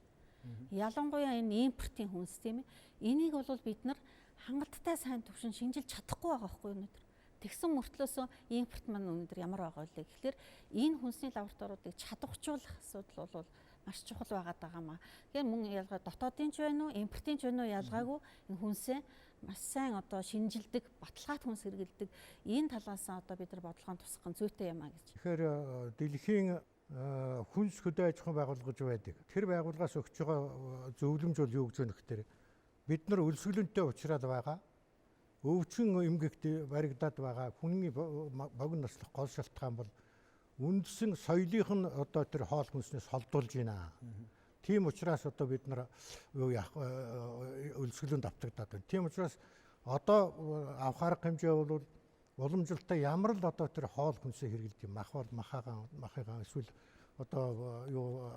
Ялангуяа энэ импортын хүнс тийм ээ. Энийг бол бид нар хангалттай сайн түвшин шинжилж чадахгүй байгаа байхгүй өнөөдөр. Тэгсэн мөртлөөсөө импорт маань өнөөдөр ямар байгаа вэ гэхээр энэ хүнсний лабораториудыг чадваржуулах асуудал бол маш чухал байгаа маа. Тэгэхээр мөн ялгаа дотоодын ч байна уу, импортын ч байна уу ялгаагүй энэ хүнсээ маш сайн одоо шинжилдэг, баталгаат хүнс хэрэгэлдэг энэ талаас нь одоо бид нар бодлогын тусгах зүйтэй юм а гэж. Тэгэхээр дэлхийн хүнс хөдөө аж ахуйн байгууллага гэж байдаг. Тэр байгууллагаас өгч байгаа зөвлөмж бол юу гэж вэ гэхээр бид нар өлсгөлөнтэй уулзраад байгаа. Өвчин эмгэгт баригдаад байгаа хүний богино наслах гол шалтгаан бол үндэсний соёлынх нь одоо тэр хоол хүнснээс холдуулж байна. Тийм учраас одоо бид нар юу яах өлсгөлөнд автагдаад байна. Тийм учраас одоо авах арга хэмжээ бол уламжлалтай ямар л одоо тэр хоол хүнсээ хэрэглэдэг мах бол махыгаа эсвэл одоо юу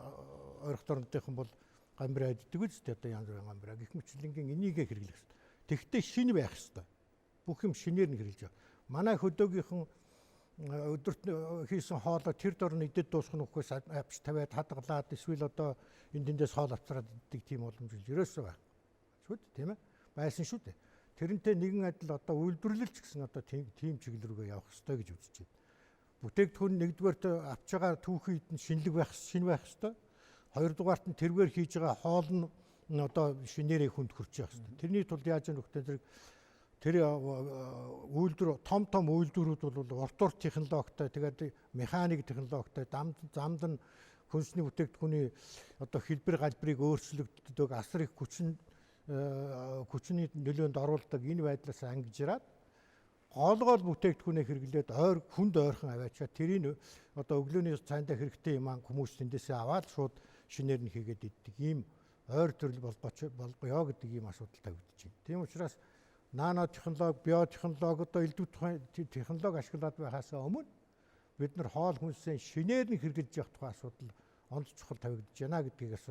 ойрхон орнотойхон бол гамбираа иддэг үстэй одоо янз бүрийн гамбираа гэх мэтлэнгийн энийгээ хэрэглэх хэрэгтэй. Тэгвэл шинэ байх хэрэгтэй. Бүх юм шинээр нь хэрэглэж байгаа. Манай хөдөөгийнхэн өдөрт хийсэн хоолоо тэр дор нь идэд дуусах нь үхээс авч тавиад хадгалаад эсвэл одоо энэ тэндээс хоол авцраад иддэг тийм боломж ерөөсөө байх. Шүү дээ, тийм ээ? Байсан шүү дээ. Тэрнтэй нэгэн адил одоо үйлдвэрлэлч гэсэн одоо тийм чиглэл рүүгээ явах хэрэгтэй гэж үзэж байна. Бүтээгдэхүүн нэгдүгээрт авч байгаа түүхийд нь шинэ байх хэрэгтэй. Хоёрдугаарт нь тэргээр хийж байгаа хоол нь одоо шинээрээ хүнд хүрч явах хэрэгтэй. Тэрний тулд яаж яах вэ? Тэр үйлдвэр том үйлдвэрүүд бол урт технологитой тэгээд механик технологитой замд нь хүнсний бүтээгдэхүүний одоо хэлбэр галбарыг өөрчлөгддөг асар их хүчний нөлөөнд оруулдаг энэ байдлаас ангижраад гол бүтээгдэхүүнээ хэрэглээд хүнд ойрхон аваачаа тэрийг одоо өглөөний цайндаа хэрэгтэй юм хүмүүс тэндээсээ аваад шууд шинээр нь хийгээд иддэг ийм ойр төрөл болгоё гэдэг ийм асуудал тавигдаж байна. Тийм учраас нано технологи, биотехнологи одоо элдв технологи ашиглаад байхаас өмнө бид нар хоол хүнсээ шинээр нь хэрэглэж явах тухай асуудал онд чухал тавигдаж байна гэдгийгээс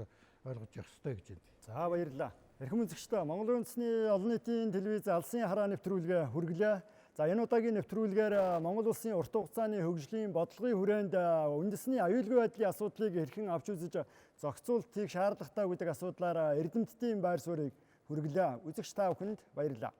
ойлгож явах хэрэгтэй гэж байна. За баярлалаа. Эрхэм үзэгчдээ Монгол Улсын олон нийтийн телевиз Алсын хараа нэвтрүүлгээ хүргэлээ. За энэ удаагийн нэвтрүүлгээр Монгол Улсын урт хугацааны хөгжлийн бодлогын хүрээнд үндэсний аюулгүй байдлын асуудлыг хэрхэн авч үзэж зохицуултыг шаардлагатай гэдэг асуудлаар эрдэмтдийн байр суурийг хүргэлээ. Үзэгч та бүхэнд баярлалаа.